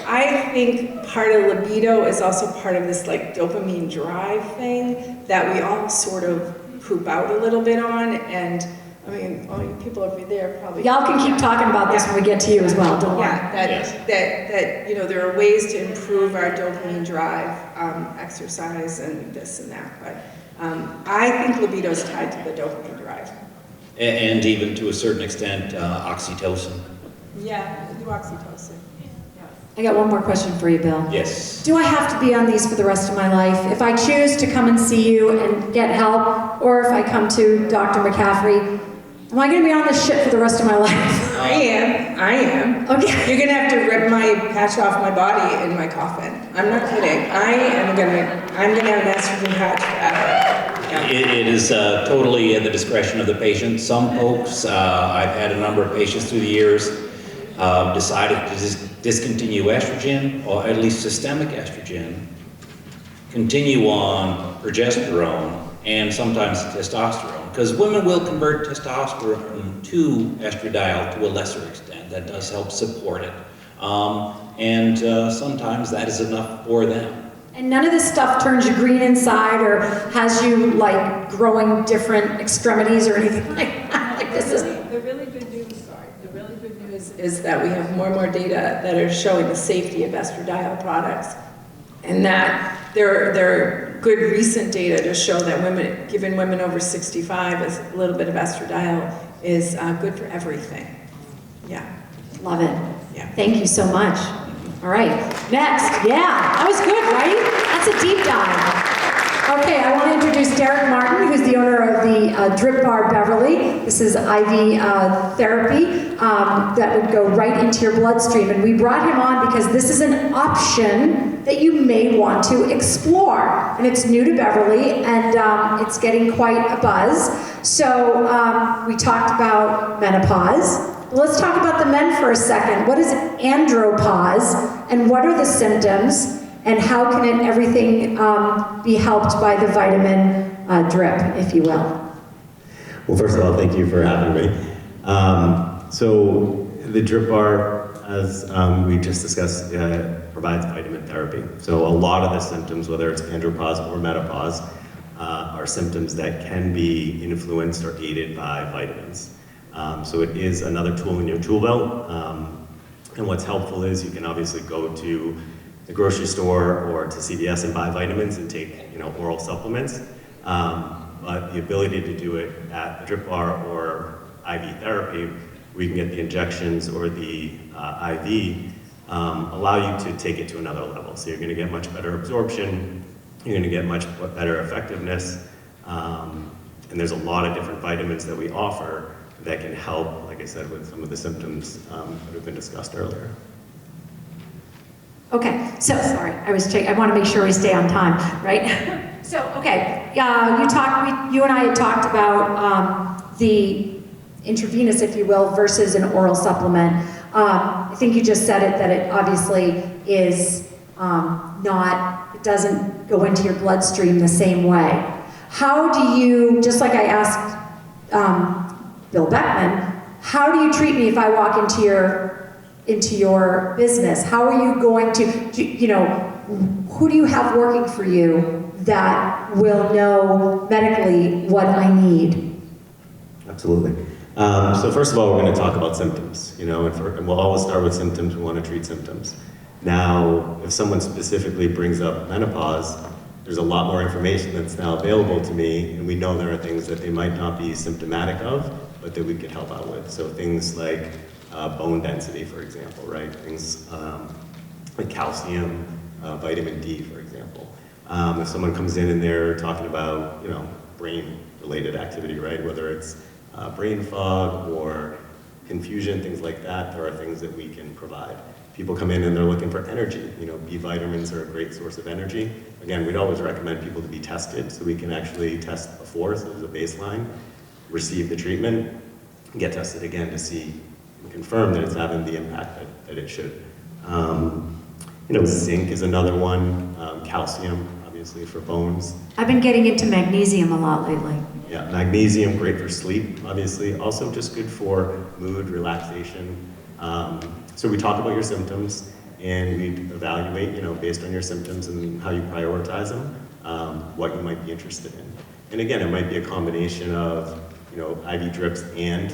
I think part of libido is also part of this like dopamine drive thing that we all sort of poop out a little bit on. And I mean, all you people over there probably. Y'all can keep talking about this when we get to you as well, don't worry. Yeah, that you know, there are ways to improve our dopamine drive, exercise and this and that. But I think libido is tied to the dopamine drive. And even to a certain extent, oxytocin. Yeah, the oxytocin. I got one more question for you, Bill. Yes. Do I have to be on these for the rest of my life? If I choose to come and see you and get help, or if I come to Dr. McCaffrey, am I going to be on this shit for the rest of my life? I am. Okay. You're gonna have to rip my patch off my body in my coffin. I'm not kidding. I'm gonna have an estrogen patch forever. Yeah. It is totally at the discretion of the patient. Some folks, I've had a number of patients through the years, decided to discontinue estrogen, or at least systemic estrogen, continue on progesterone, and sometimes testosterone. Because women will convert testosterone to estradiol to a lesser extent. That does help support it. And sometimes that is enough for them. And none of this stuff turns you green inside or has you like growing different extremities or anything like that. Like this is. The really good news is that we have more and more data that are showing the safety of estradiol products, and that there are good recent data to show that women, given women over 65, is a little bit of estradiol is good for everything. Yeah. Love it. Yeah. Thank you so much. All right, next. Yeah, that was good, right? That's a deep dive. Okay, I want to introduce Derek Martin, who's the owner of the Drip Bar Beverly. This is IV therapy that would go right into your bloodstream. And we brought him on because this is an option that you may want to explore. And it's new to Beverly, and it's getting quite a buzz. So we talked about menopause. Let's talk about the men for a second. What is andropause, and what are the symptoms, and how can everything be helped by the vitamin drip, if you will? Well, first of all, thank you for having me. So the drip bar, as we just discussed, provides vitamin therapy. So a lot of the symptoms, whether it's andropause or menopause, are symptoms that can be influenced or aided by vitamins. So it is another tool in your tool belt. And what's helpful is you can obviously go to the grocery store or to CVS and buy vitamins and take, oral supplements. But the ability to do it at the drip bar or IV therapy, where you can get the injections or the IV, allow you to take it to another level. So you're going to get much better absorption, you're going to get much better effectiveness, and there's a lot of different vitamins that we offer that can help, like I said, with some of the symptoms that have been discussed earlier. Okay, so sorry, I want to make sure we stay on time, right? So, okay, you and I had talked about the intravenous, if you will, versus an oral supplement. I think you just said it, that it obviously is it doesn't go into your bloodstream the same way. How do you, just like I asked Bill Beckman, how do you treat me if I walk into your business? How are you going to, who do you have working for you that will know medically what I need? Absolutely. So first of all, we're going to talk about symptoms, and we'll always start with symptoms. We want to treat symptoms. Now, if someone specifically brings up menopause, there's a lot more information that's now available to me, and we know there are things that they might not be symptomatic of, but that we could help out with. So things like bone density, for example, right? Things like calcium, vitamin D, for example. If someone comes in and they're talking about, brain-related activity, right? Whether it's brain fog or confusion, things like that, there are things that we can provide. People come in and they're looking for energy. B vitamins are a great source of energy. Again, we'd always recommend people to be tested, so we can actually test before, so there's a baseline, receive the treatment, get tested again to see and confirm that it's having the impact that it should. Zinc is another one, calcium, obviously. obviously for bones. I've been getting into magnesium a lot lately. Yeah, magnesium, great for sleep, obviously. Also just good for mood, relaxation. So we talk about your symptoms and we evaluate, based on your symptoms and how you prioritize them, what you might be interested in. And again, it might be a combination of, IV drips and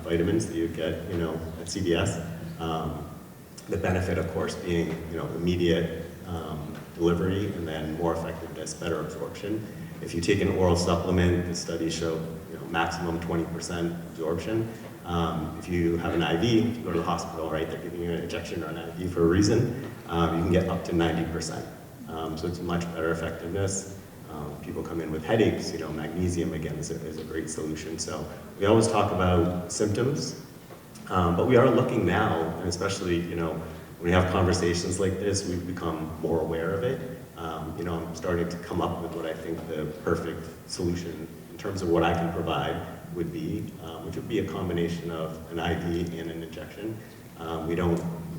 vitamins that you get, at CVS. The benefit, of course, being, immediate delivery and then more effectiveness, better absorption. If you take an oral supplement, the studies show, maximum 20% absorption. If you have an IV, if you go to the hospital, right, they're giving you an injection or an IV for a reason, you can get up to 90%. So it's much better effectiveness. People come in with headaches, magnesium, again, is a great solution. So we always talk about symptoms, but we are looking now, and especially, when we have conversations like this, we've become more aware of it. I'm starting to come up with what I think the perfect solution in terms of what I can provide would be, which would be a combination of an IV and an injection. We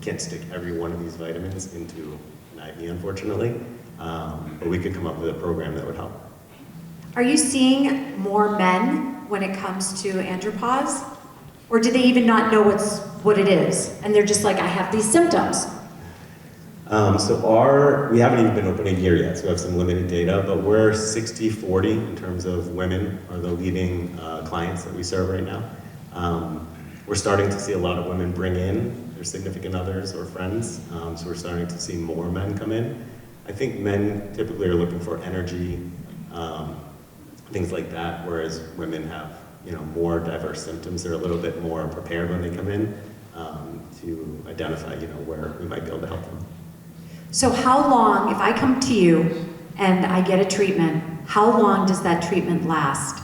can't stick every one of these vitamins into an IV, unfortunately, but we could come up with a program that would help. Are you seeing more men when it comes to andropause? Or do they even not know what it is? And they're just like, I have these symptoms. We haven't even been open a year yet, so we have some limited data, but we're 60-40 in terms of women are the leading clients that we serve right now. We're starting to see a lot of women bring in their significant others or friends, so we're starting to see more men come in. I think men typically are looking for energy, things like that, whereas women have more diverse symptoms. They're a little bit more prepared when they come in to identify where we might be able to help them. So how long, if I come to you and I get a treatment, how long does that treatment last?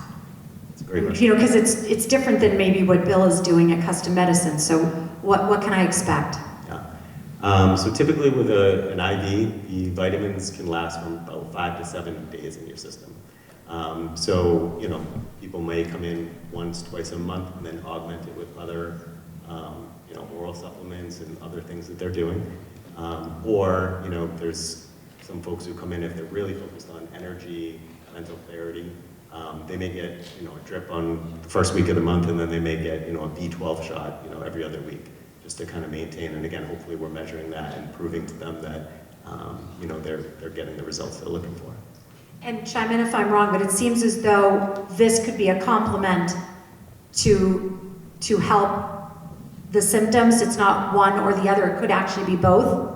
That's a great question. Because it's different than maybe what Bill is doing at Custom Medicine. So what can I expect? Yeah. So typically with an IV, the vitamins can last from about 5 to 7 days in your system. People may come in once, twice a month and then augment it with other, oral supplements and other things that they're doing. There's some folks who come in if they're really focused on energy, mental clarity. They may get, a drip on the first week of the month, and then they may get, a B12 shot, every other week, just to kind of maintain. And again, hopefully we're measuring that and proving to them that, they're getting the results they're looking for. And chime in if I'm wrong, but it seems as though this could be a complement to help the symptoms. It's not one or the other. It could actually be both.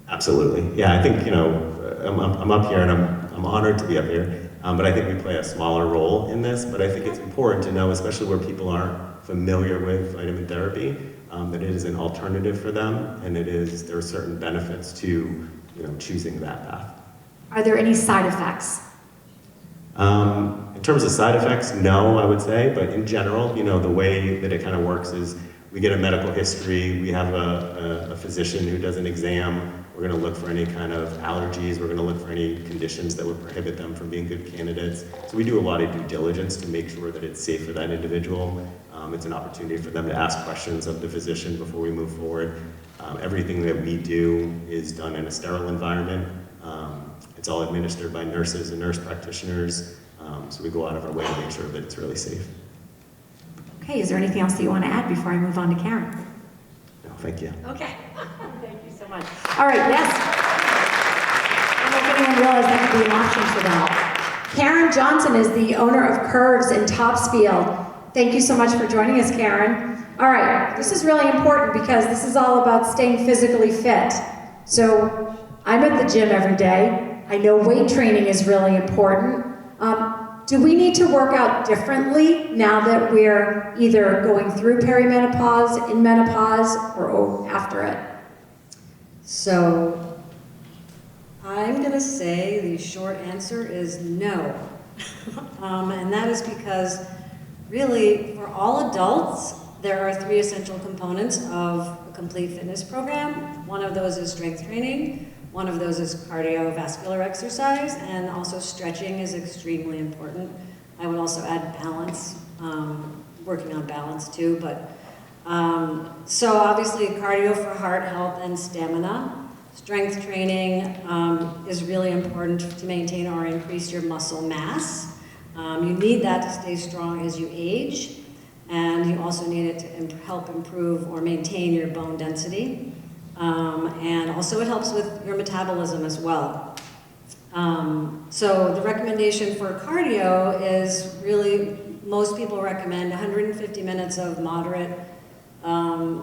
Absolutely. Yeah, I think, I'm up here and I'm honored to be up here, but I think we play a smaller role in this, but I think it's important to know, especially where people aren't familiar with vitamin therapy, that it is an alternative for them, and there are certain benefits to, choosing that path. Are there any side effects? In terms of side effects, no, I would say, but in general, the way that it kind of works is we get a medical history, we have a physician who does an exam, we're going to look for any kind of allergies, we're going to look for any conditions that would prohibit them from being good candidates. So we do a lot of due diligence to make sure that it's safe for that individual. It's an opportunity for them to ask questions of the physician before we move forward. Everything that we do is done in a sterile environment. It's all administered by nurses and nurse practitioners, so we go out of our way to make sure that it's really safe. Okay, is there anything else that you want to add before I move on to Karen? No, thank you. Okay, thank you so much. All right, yes. I don't know if anyone realized that could be an option for them. Karen Johnson is the owner of Curves in Topsfield. Thank you so much for joining us, Karen. All right, this is really important because this is all about staying physically fit. So I'm at the gym every day. I know weight training is really important. Do we need to work out differently now that we're either going through perimenopause, in menopause, or after it? So, I'm going to say the short answer is no. And that is because, really, for all adults, there are 3 essential components of a complete fitness program. One of those is strength training. One of those is cardiovascular exercise, and also stretching is extremely important. I would also add balance, working on balance too, but so obviously cardio for heart health and stamina. Strength training is really important to maintain or increase your muscle mass. You need that to stay strong as you age, and you also need it to help improve or maintain your bone density. And also it helps with your metabolism as well. So the recommendation for cardio is really, most people recommend 150 minutes of moderate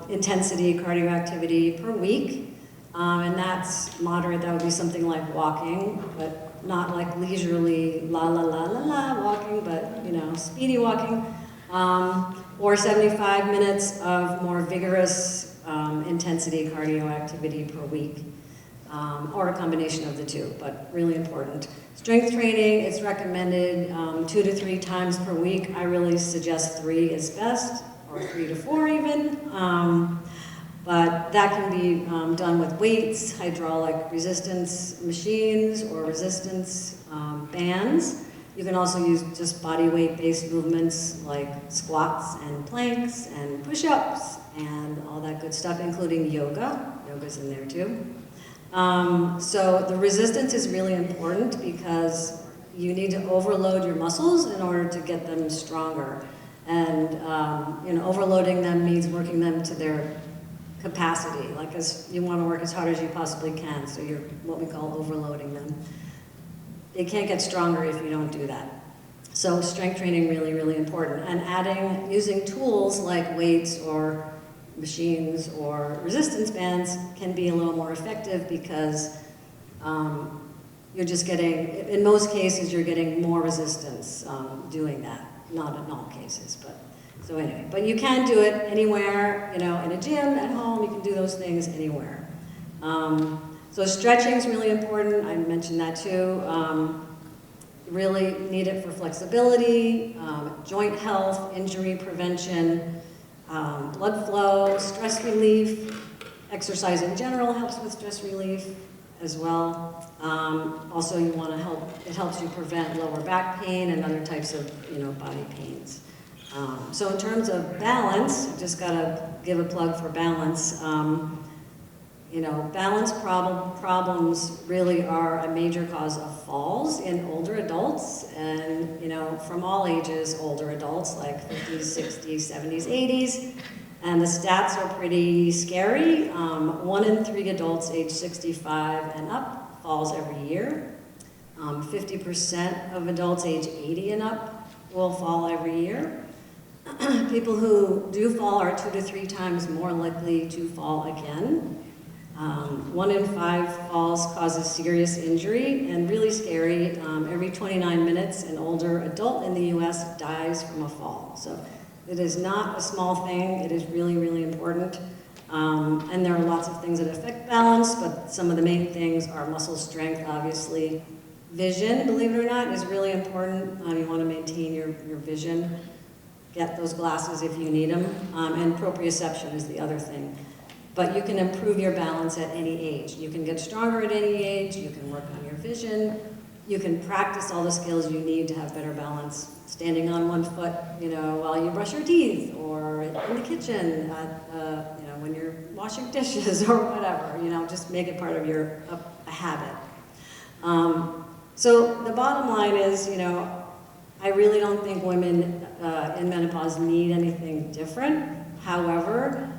intensity cardio activity per week. And that's moderate, that would be something like walking, but not like leisurely la la la la la walking, but you know, speedy walking. Or 75 minutes of more vigorous intensity cardio activity per week. Or a combination of the two, but really important. Strength training, it's recommended 2 to 3 times per week. I really suggest 3 is best, or 3 to 4 even. But that can be done with weights, hydraulic resistance machines, or resistance bands. You can also use just body weight-based movements like squats and planks and push-ups and all that good stuff, including yoga. Yoga's in there too. So the resistance is really important because you need to overload your muscles in order to get them stronger. And you know, overloading them means working them to their capacity. Like, you want to work as hard as you possibly can, so you're what we call overloading them. They can't get stronger if you don't do that. So strength training really, really important. And using tools like weights or machines or resistance bands can be a little more effective because you're just getting, in most cases, you're getting more resistance doing that. Not in all cases, but so anyway. But you can do it anywhere, you know, in a gym, at home, you can do those things anywhere. So stretching is really important. I mentioned that too. You really need it for flexibility, joint health, injury prevention, blood flow, stress relief. Exercise in general helps with stress relief as well. Also, you want to it helps you prevent lower back pain and other types of, you know, body pains. So in terms of balance, just got to give a plug for balance. You know, balance problems really are a major cause of falls in older adults, and, you know, from all ages, older adults, like 50s, 60s, 70s, 80s. And the stats are pretty scary. 1 in 3 adults age 65 and up falls every year. 50% of adults age 80 and up will fall every year. People who do fall are 2 to 3 times more likely to fall again. 1 in 5 falls causes serious injury, and really scary, every 29 minutes an older adult in the US dies from a fall. So it is not a small thing, it is really, really important. And there are lots of things that affect balance, but some of the main things are muscle strength, obviously. Vision, believe it or not, is really important. You want to maintain your vision. Get those glasses if you need them. And proprioception is the other thing. But you can improve your balance at any age. You can get stronger at any age, you can work on your vision, you can practice all the skills you need to have better balance. Standing on one foot, you know, while you brush your teeth, or in the kitchen, you know, when you're washing dishes or whatever, you know, just make it part of a habit. So the bottom line is, you know, I really don't think women in menopause need anything different. However,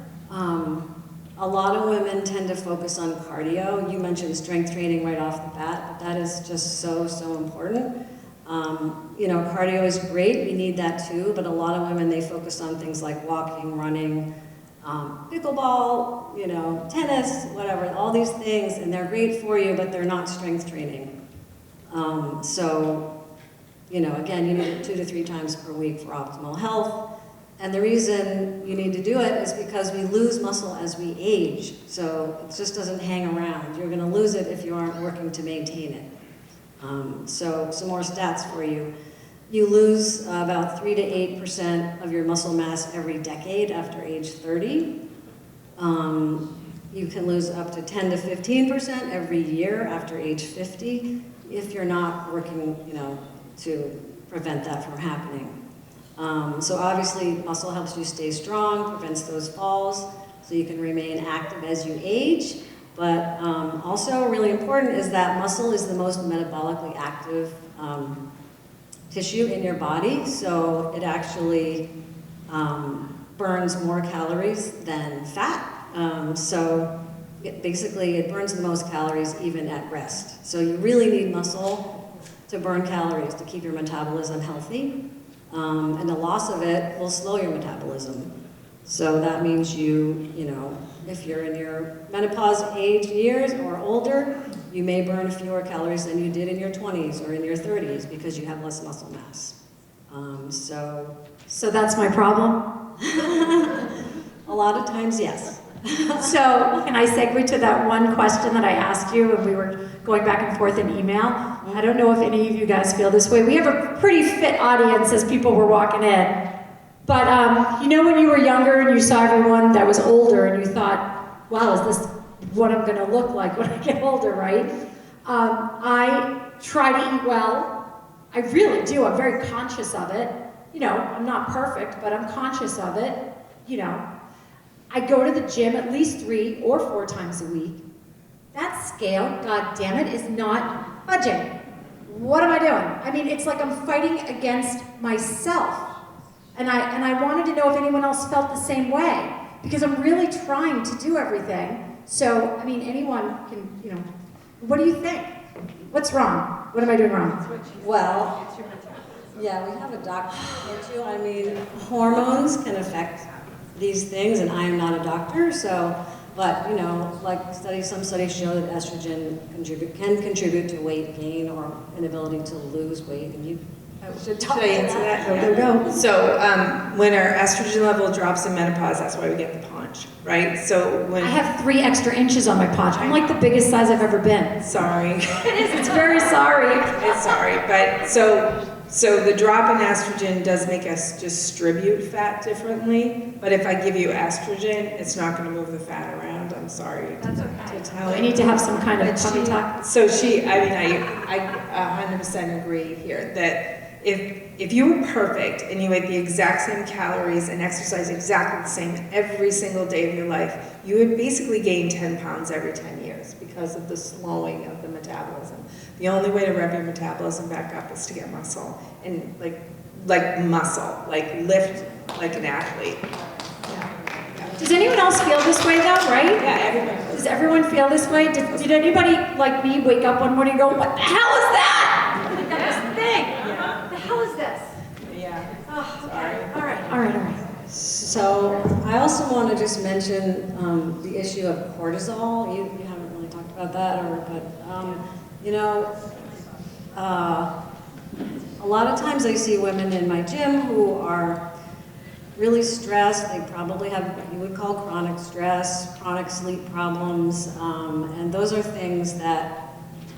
a lot of women tend to focus on cardio. You mentioned strength training right off the bat, but that is just so, so important. You know, cardio is great, we need that too, but a lot of women, they focus on things like walking, running, pickleball, you know, tennis, whatever, all these things, and they're great for you, but they're not strength training. So, you know, again, you need it 2 to 3 times per week for optimal health. And the reason you need to do it is because we lose muscle as we age. So it just doesn't hang around. You're going to lose it if you aren't working to maintain it. So some more stats for you. You lose about 3 to 8% of your muscle mass every decade after age 30. You can lose up to 10 to 15% every year after age 50 if you're not working, you know, to prevent that from happening. So obviously, muscle helps you stay strong, prevents those falls, so you can remain active as you age, But also really important is that muscle is the most metabolically active tissue in your body, so it actually burns more calories than fat. So it burns the most calories even at rest. So you really need muscle to burn calories to keep your metabolism healthy. And the loss of it will slow your metabolism. So that means you know, if you're in your menopause age years or older, you may burn fewer calories than you did in your 20s or in your 30s because you have less muscle mass. So that's my problem? A lot of times, yes. So can I segue to that one question that I asked you when we were going back and forth in email? I don't know if any of you guys feel this way. We have a pretty fit audience as people were walking in. But you know when you were younger and you saw everyone that was older and you thought, wow, is this what I'm gonna look like when I get older, right? I try to eat well. I really do. I'm very conscious of it. You know, I'm not perfect, but I'm conscious of it. You know, I go to the gym at least 3 or 4 times a week. That scale, god damn it, is not budging. What am I doing? I mean, it's like I'm fighting against myself. And I wanted to know if anyone else felt the same way, because I'm really trying to do everything. So, I mean, anyone can, you know, what do you think? What's wrong? What am I doing wrong? Well, yeah, we have a doctor here too. I mean, hormones can affect these things, and I am not a doctor, so, but, you know, like some studies show that estrogen can contribute to weight gain or inability to lose weight, and you should Should I answer that? Go. So when our estrogen level drops in menopause, that's why we get the paunch, right? So when I have 3 extra inches on my paunch. I'm like the biggest size I've ever been. sorry, It is, it's very sorry. it's sorry, but so the drop in estrogen does make us distribute fat differently. But if I give you estrogen, it's not going to move the fat around. I'm sorry to tell I you. need to have some kind of But tummy tuck. So I 100% agree here that if you were perfect and you ate the exact same calories and exercise exactly the same every single day of your life, you would basically gain 10 pounds every 10 years because of the slowing of the metabolism. The only way to rev your metabolism back up is to get muscle, and like muscle, like lift like an athlete. Does anyone else feel this way though, right? Yeah, everybody. Does everyone feel this way? Did anybody like me wake up one morning and go, what the hell is that? Like that thing. What the hell is this? Yeah. Oh, okay. All right. So I also want to just mention the issue of cortisol. You haven't really talked about that, but you know, a lot of times I see women in my gym who are really stressed. They probably have what you would call chronic stress, chronic sleep problems, and those are things that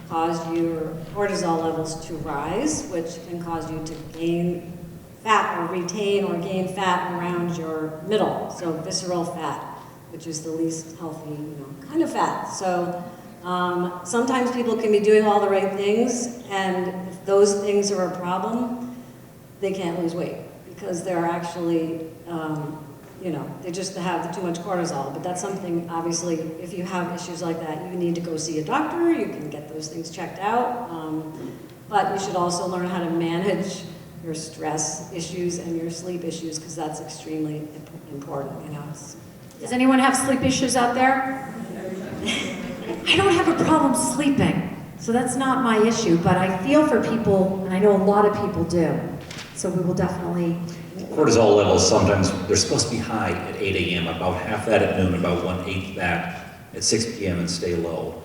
cause your cortisol levels to rise, which can cause you to gain fat or retain or gain fat around your middle, so visceral fat, which is the least healthy, you know, kind of fat. So sometimes people can be doing all the right things, and if those things are a problem, they can't lose weight because they're actually, you know, they just have too much cortisol. But that's something, obviously, if you have issues like that, you need to go see a doctor. You can get those things checked out. But you should also learn how to manage your stress issues and your sleep issues, because that's extremely important, you know. Does anyone have sleep issues out there? I don't have a problem sleeping, so that's not my issue, but I feel for people, and I know a lot of people do. So we will definitely... Cortisol levels sometimes, they're supposed to be high at 8 a.m., about half that at noon, about 1/8 that at 6 p.m. and stay low.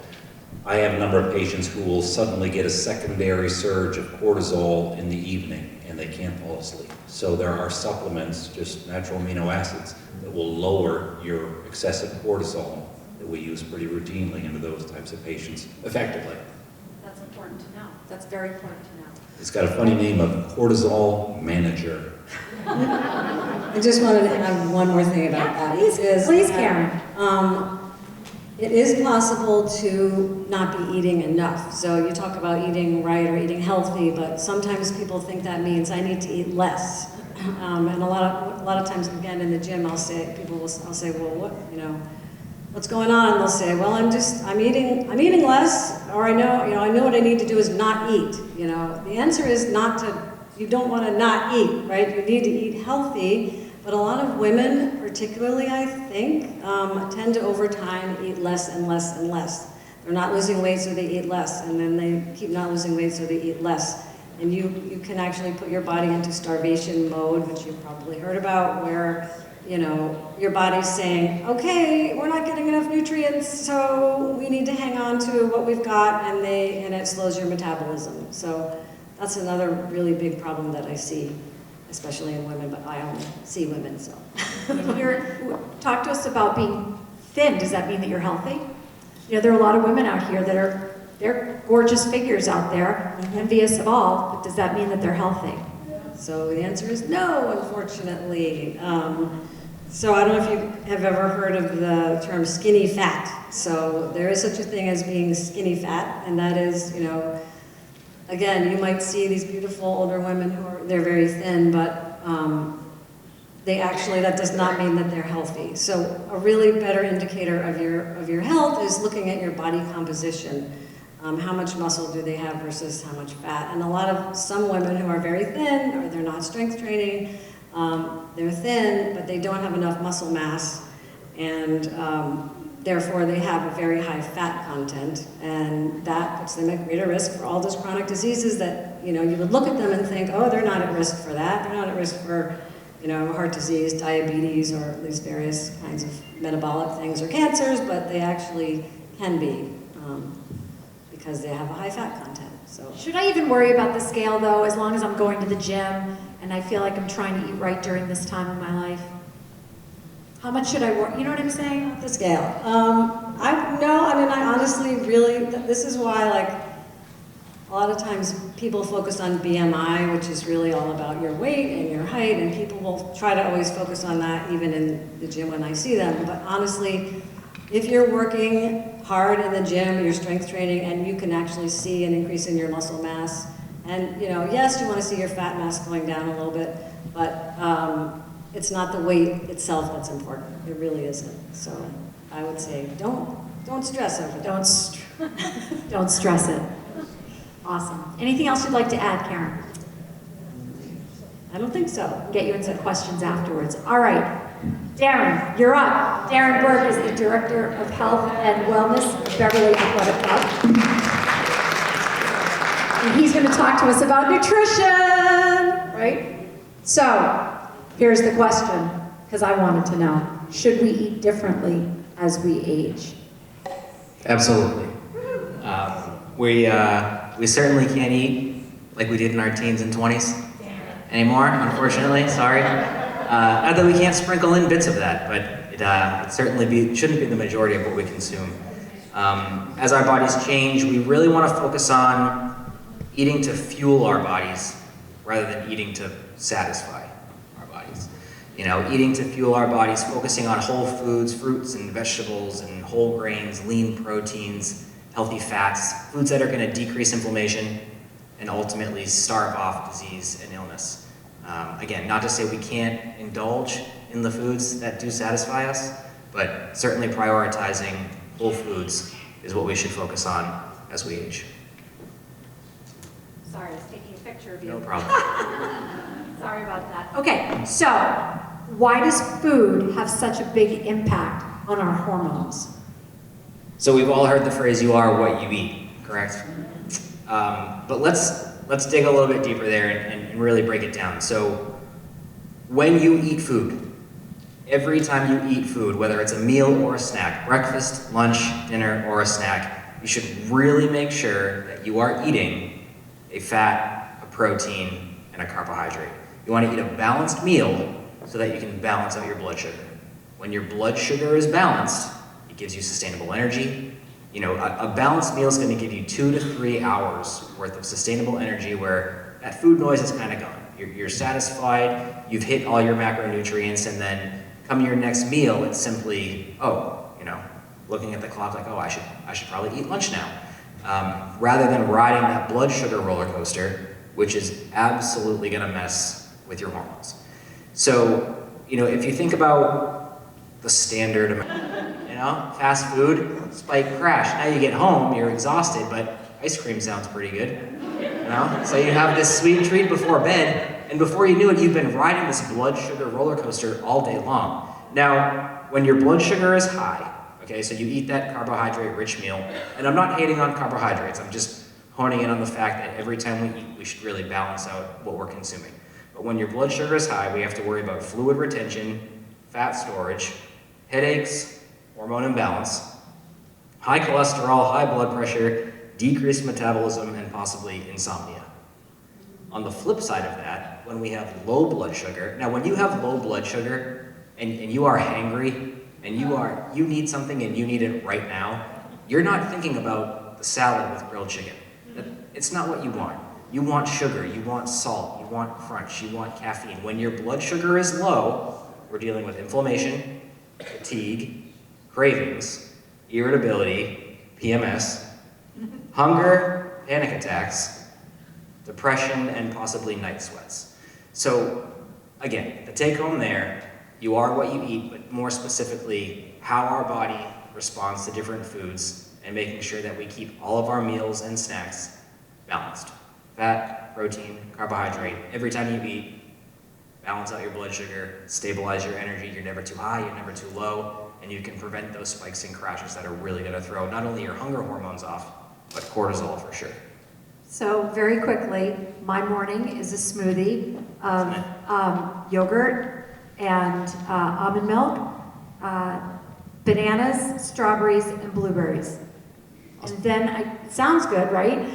I have a number of patients who will suddenly get a secondary surge of cortisol in the evening and they can't fall asleep. So there are supplements, just natural amino acids, that will lower your excessive cortisol that we use pretty routinely into those types of patients effectively. That's important to know. That's very important to know. It's got a funny name of cortisol manager. I just wanted to add one more thing about that. Please, Karen. It is possible to not be eating enough. So you talk about eating right or eating healthy, but sometimes people think that means I need to eat less. And a lot of times, again, in the gym, I'll say, well, what, you know, what's going on? And they'll say, well, I'm eating less, or I know what I need to do is not eat. The answer is you don't want to not eat, right? You need to eat healthy, but a lot of women, particularly I think, tend to over time eat less and less and less. They're not losing weight, so they eat less, and then they keep not losing weight, so they eat less. And you can actually put your body into starvation mode, which you've probably heard about, where your body's saying, okay, we're not getting enough nutrients, so we need to hang on to what we've got, and it slows your metabolism. So that's another really big problem that I see, especially in women, but I only see women, so. Talk to us about being thin. Does that mean that you're healthy? There are a lot of women out here that they're gorgeous figures out there, envious of all, but does that mean that they're healthy? So the answer is no, unfortunately. So I don't know if you have ever heard of the term skinny fat. So there is such a thing as being skinny fat, and that is, again, you might see these beautiful older women they're very thin, but that does not mean that they're healthy. So a really better indicator of your health is looking at your body composition. How much muscle do they have versus how much fat? And some women who are very thin, or they're not strength training, they're thin, but they don't have enough muscle mass, and therefore they have a very high fat content, and that puts them at greater risk for all those chronic diseases that, you would look at them and think, oh, they're not at risk for that. They're not at risk for, heart disease, diabetes, or these various kinds of metabolic things or cancers, but they actually can be. Because they have a high fat content. So should I even worry about the scale though, as long as I'm going to the gym and I feel like I'm trying to eat right during this time of my life? How much should I worry? You know what I'm saying? The scale. I honestly really, this is why a lot of times people focus on BMI, which is really all about your weight and your height, and people will try to always focus on that even in the gym when I see them. But honestly, if you're working hard in the gym, you're strength training, and you can actually see an increase in your muscle mass, and yes, you want to see your fat mass going down a little bit, but it's not the weight itself that's important. It really isn't. So I would say don't stress over that. Don't stress it. Awesome. Anything else you'd like to add, Karen? I don't think so. Get you in some questions afterwards. All right. Darren, you're up. Darren Burke is the Director of Health and Wellness at Beverly Athletic Club. And he's going to talk to us about nutrition, right? So, here's the question, because I wanted to know. Should we eat differently as we age? Absolutely. We certainly can't eat like we did in our teens and 20s anymore, unfortunately, sorry. Not that we can't sprinkle in bits of that, but it certainly shouldn't be the majority of what we consume. As our bodies change, we really want to focus on eating to fuel our bodies rather than eating to satisfy our bodies. Eating to fuel our bodies, focusing on whole foods, fruits and vegetables and whole grains, lean proteins, healthy fats, foods that are going to decrease inflammation and ultimately starve off disease and illness. Again, not to say we can't indulge in the foods that do satisfy us, but certainly prioritizing whole foods is what we should focus on as we age. Sorry, I was taking a picture of you. No problem. Sorry about that. Okay, so why does food have such a big impact on our hormones? So we've all heard the phrase, you are what you eat, correct? But let's dig a little bit deeper there and really break it down. So when you eat food, every time you eat food, whether it's a meal or a snack, breakfast, lunch, dinner, or a snack, you should really make sure that you are eating a fat, a protein, and a carbohydrate. You want to eat a balanced meal so that you can balance out your blood sugar. When your blood sugar is balanced, it gives you sustainable energy. A balanced meal is going to give you 2 to 3 hours worth of sustainable energy where that food noise is kind of gone. You're satisfied, you've hit all your macronutrients, and then come your next meal, it's simply, looking at the clock like, I should probably eat lunch now. Rather than riding that blood sugar roller coaster, which is absolutely going to mess with your hormones. So, if you think about the standard amount, fast food, spike, crash. Now you get home, you're exhausted, but ice cream sounds pretty good, So you have this sweet treat before bed, and before you knew it, you've been riding this blood sugar roller coaster all day long. Now, when your blood sugar is high, okay, so you eat that carbohydrate-rich meal, and I'm not hating on carbohydrates, I'm just honing in on the fact that every time we eat, we should really balance out what we're consuming. But when your blood sugar is high, we have to worry about fluid retention, fat storage, headaches, hormone imbalance, high cholesterol, high blood pressure, decreased metabolism, and possibly insomnia. On the flip side of that, when we have low blood sugar, now when you have low blood sugar and you are hangry and you need something and you need it right now, you're not thinking about the salad with grilled chicken. It's not what you want. You want sugar, you want salt, you want crunch, you want caffeine. When your blood sugar is low, we're dealing with inflammation, fatigue, cravings, irritability, PMS, hunger, panic attacks, depression, and possibly night sweats. So again, the take home there, you are what you eat, but more specifically, how our body responds to different foods and making sure that we keep all of our meals and snacks balanced. Fat, protein, carbohydrate. Every time you eat, balance out your blood sugar, stabilize your energy. You're never too high, you're never too low, and you can prevent those spikes and crashes that are really gonna throw not only your hunger hormones off, but cortisol for sure. So very quickly, my morning is a smoothie of yogurt and almond milk, bananas, strawberries, and blueberries. And then, sounds good, right?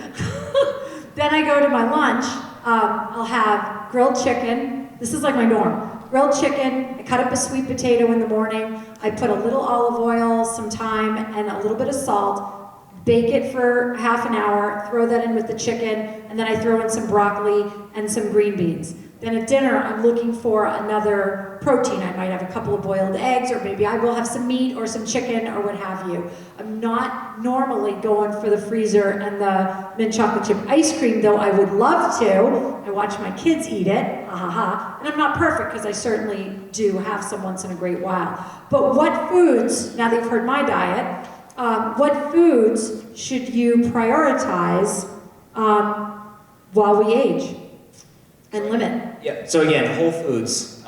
Then I go to my lunch, I'll have grilled chicken. This is like my norm. Grilled chicken, I cut up a sweet potato in the morning, I put a little olive oil, some thyme, and a little bit of salt, bake it for half an hour, throw that in with the chicken, and then I throw in some broccoli and some green beans. Then at dinner, I'm looking for another protein. I might have a couple of boiled eggs, or maybe I will have some meat or some chicken or what have you. I'm not normally going for the freezer and the mint chocolate chip ice cream, though I would love to. I watch my kids eat it, and I'm not perfect because I certainly do have some once in a great while. But what foods, now that you've heard my diet, what foods should you prioritize while we age and limit? Yeah, so again, whole foods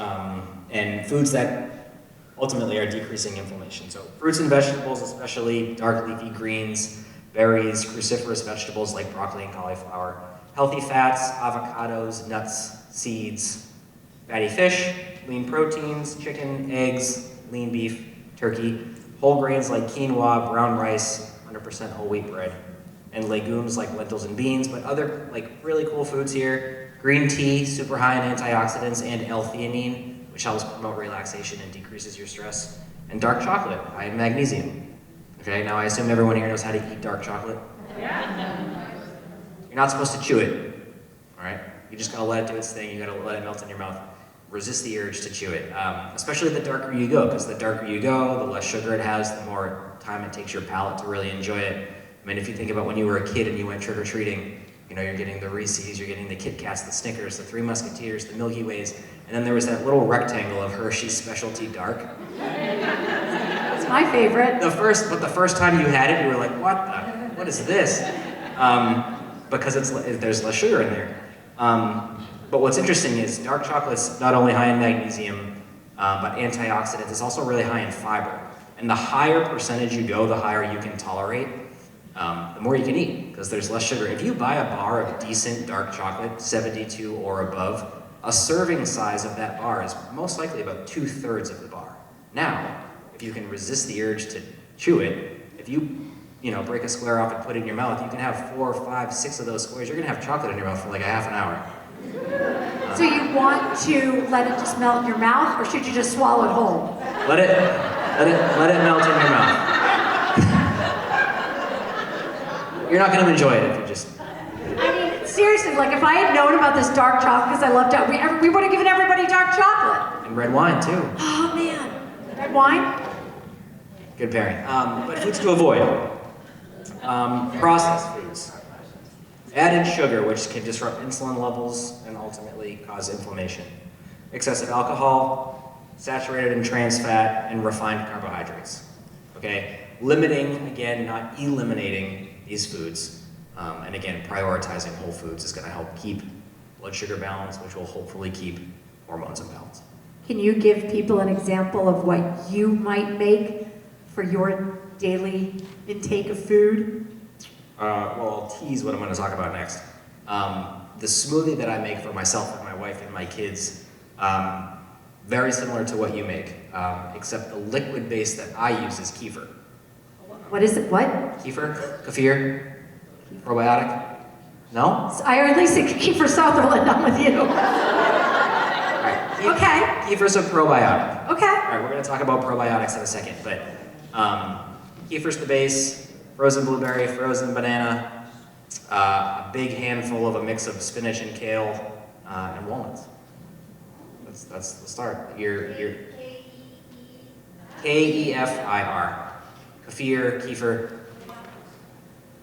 and foods that ultimately are decreasing inflammation. So fruits and vegetables, especially dark leafy greens, berries, cruciferous vegetables like broccoli and cauliflower, healthy fats, avocados, nuts, seeds, fatty fish, lean proteins, chicken, eggs, lean beef, turkey, whole grains like quinoa, brown rice, 100% whole wheat bread, and legumes like lentils and beans, but other like really cool foods here. Green tea, super high in antioxidants and L-theanine, which helps promote relaxation and decreases your stress. And dark chocolate, high in magnesium. Okay, now I assume everyone here knows how to eat dark chocolate. Yeah. You're not supposed to chew it, all right? You just gotta let it do its thing, you gotta let it melt in your mouth. Resist the urge to chew it, especially the darker you go, because the darker you go, the less sugar it has, the more time it takes your palate to really enjoy it. I mean, if you think about when you were a kid and you went trick-or-treating, you know, you're getting the Reese's, you're getting the Kit Kats, the Snickers, the Three Musketeers, the Milky Ways, and then there was that little rectangle of Hershey's Specialty Dark. It's my favorite. The first time you had it, you were like, what is this? Because there's less sugar in there. But what's interesting is dark chocolate's not only high in magnesium, but antioxidants. It's also really high in fiber. And the higher percentage you go, the higher you can tolerate, the more you can eat, because there's less sugar. If you buy a bar of decent dark chocolate, 72 or above, a serving size of that bar is most likely about 2/3 of the bar. Now, if you can resist the urge to chew it, if you break a square off and put it in your mouth, you can have 4, 5, 6 of those squares. You're gonna have chocolate in your mouth for like a half an hour. So you want to let it just melt in your mouth, or should you just swallow it whole? Let it melt in your mouth. You're not going to enjoy it if you just... I mean, seriously, like if I had known about this dark chocolate, because I loved it, we would have given everybody dark chocolate. And red wine, too. Oh, man. Red wine? Good pairing. But foods to avoid. Processed foods. Added sugar, which can disrupt insulin levels and ultimately cause inflammation. Excessive alcohol, saturated and trans fat, and refined carbohydrates. okay? Limiting, again, not eliminating these foods. And again, prioritizing whole foods is gonna help keep blood sugar balance, which will hopefully keep hormones in balance. Can you give people an example of what you might make for your daily intake of food? Well, I'll tease what I'm gonna talk about next. The smoothie that I make for myself and my wife and my kids, very similar to what you make, except the liquid base that I use is kefir. What is it? What? Kefir, probiotic? No? I at least think Kiefer Sutherland, I'm with you. Right. Okay. Kefir's a probiotic. Okay. All right, we're going to talk about probiotics in a second, but kefir's the base, frozen blueberry, frozen banana, a big handful of a mix of spinach and kale, and walnuts. That's the start. Your Kefir. Kefir.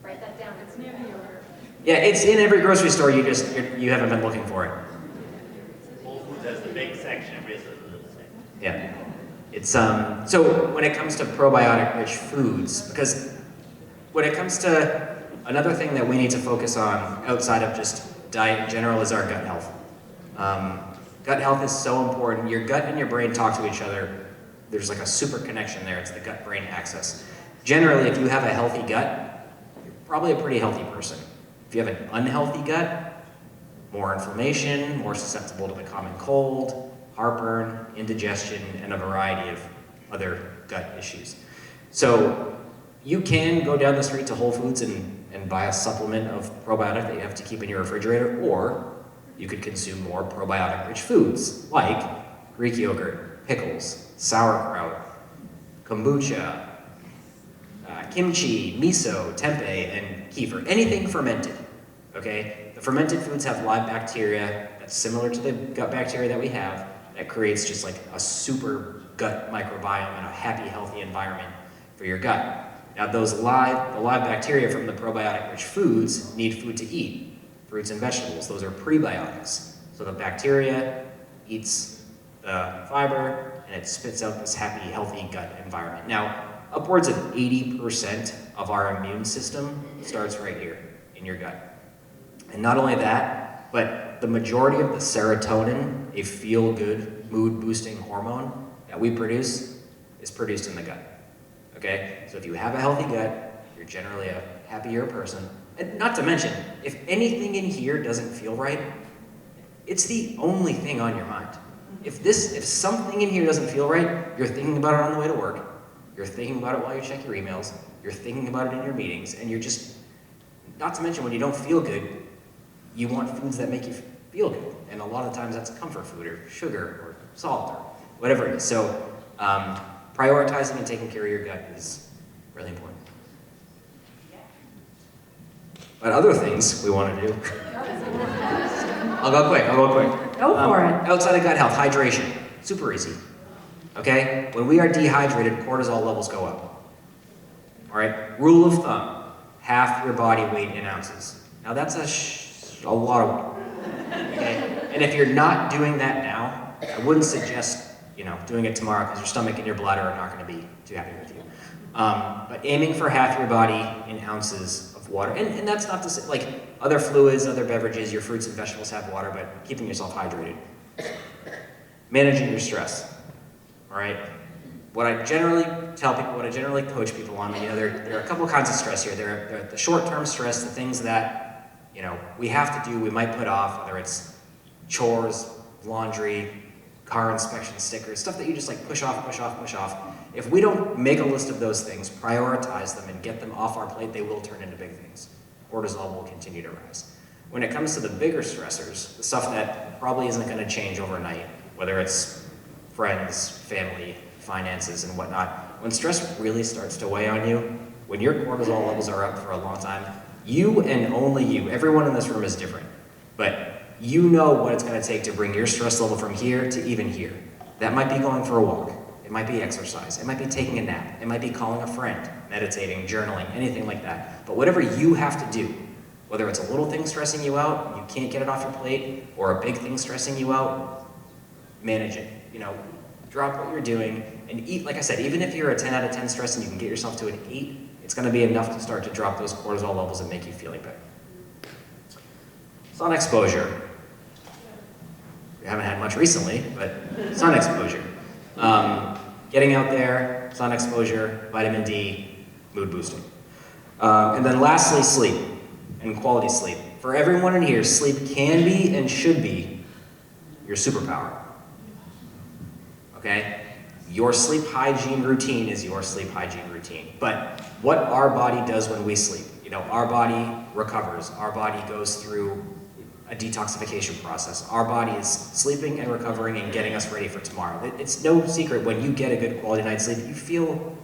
Write that down. It's near the yogurt. Yeah, it's in every grocery store. You haven't been looking for it. Whole Foods has the big section. Yeah, it's so when it comes to probiotic-rich foods, because when it comes to another thing that we need to focus on outside of just diet in general is our gut health. Gut health is so important. Your gut and your brain talk to each other. There's like a super connection there. It's the gut-brain axis. Generally, if you have a healthy gut, you're probably a pretty healthy person. If you have an unhealthy gut, more inflammation, more susceptible to the common cold, heartburn, indigestion, and a variety of other gut issues. So you can go down the street to Whole Foods and buy a supplement of probiotic that you have to keep in your refrigerator, or you could consume more probiotic-rich foods like Greek yogurt, pickles, sauerkraut, kombucha, kimchi, miso, tempeh, and kefir. Anything fermented, okay? The fermented foods have live bacteria that's similar to the gut bacteria that we have that creates just like a super gut microbiome and a happy, healthy environment for your gut. Now the live bacteria from the probiotic-rich foods need food to eat. Fruits and vegetables, those are prebiotics. So the bacteria eats the fiber and it spits out this happy, healthy gut environment. Now, upwards of 80% of our immune system starts right here in your gut. And not only that, but the majority of the serotonin, a feel-good, mood-boosting hormone that we produce, is produced in the gut. Okay? So if you have a healthy gut, you're generally a happier person. And not to mention, if anything in here doesn't feel right, it's the only thing on your mind. If something in here doesn't feel right, you're thinking about it on the way to work, you're thinking about it while you check your emails, you're thinking about it in your meetings, and you're just, not to mention when you don't feel good, you want foods that make you feel good. And a lot of times that's comfort food or sugar or salt or whatever it is. So prioritizing and taking care of your gut is really important. But other things we want to do. I'll go quick. Go for it. Outside of gut health, hydration. Super easy. Okay? When we are dehydrated, cortisol levels go up. All right? Rule of thumb, half your body weight in ounces. Now that's a lot of weight. Okay? And if you're not doing that now, I wouldn't suggest doing it tomorrow because your stomach and your bladder are not going to be too happy with you. But aiming for half your body in ounces of water, and that's not to say, like other fluids, other beverages, your fruits and vegetables have water, but keeping yourself hydrated. Managing your stress. All right? What I generally tell people, what I generally coach people on, there are a couple kinds of stress here. There are the short-term stress, the things that, we have to do, we might put off, whether it's chores, laundry, car inspection stickers, stuff that you just like push off. If we don't make a list of those things, prioritize them, and get them off our plate, they will turn into big things. Cortisol will continue to rise. When it comes to the bigger stressors, the stuff that probably isn't going to change overnight, whether it's friends, family, finances, and whatnot, when stress really starts to weigh on you, when your cortisol levels are up for a long time, you and only you, everyone in this room is different, but you know what it's going to take to bring your stress level from here to even here. That might be going for a walk. It might be exercise. It might be taking a nap. It might be calling a friend, meditating, journaling, anything like that. But whatever you have to do, whether it's a little thing stressing you out, and you can't get it off your plate, or a big thing stressing you out, manage it. Drop what you're doing And eat, like I said, even if you're a 10 out of 10 stress and you can get yourself to an 8, it's gonna be enough to start to drop those cortisol levels and make you feeling better. Sun exposure. We haven't had much recently, but sun exposure. Getting out there, sun exposure, vitamin D, mood boosting. And then lastly, sleep and quality sleep. For everyone in here, sleep can be and should be your superpower. Okay? Your sleep hygiene routine is your sleep hygiene routine. But what our body does when we sleep, our body recovers, our body goes through a detoxification process. Our body is sleeping and recovering and getting us ready for tomorrow. It's no secret when you get a good quality night's sleep, you feel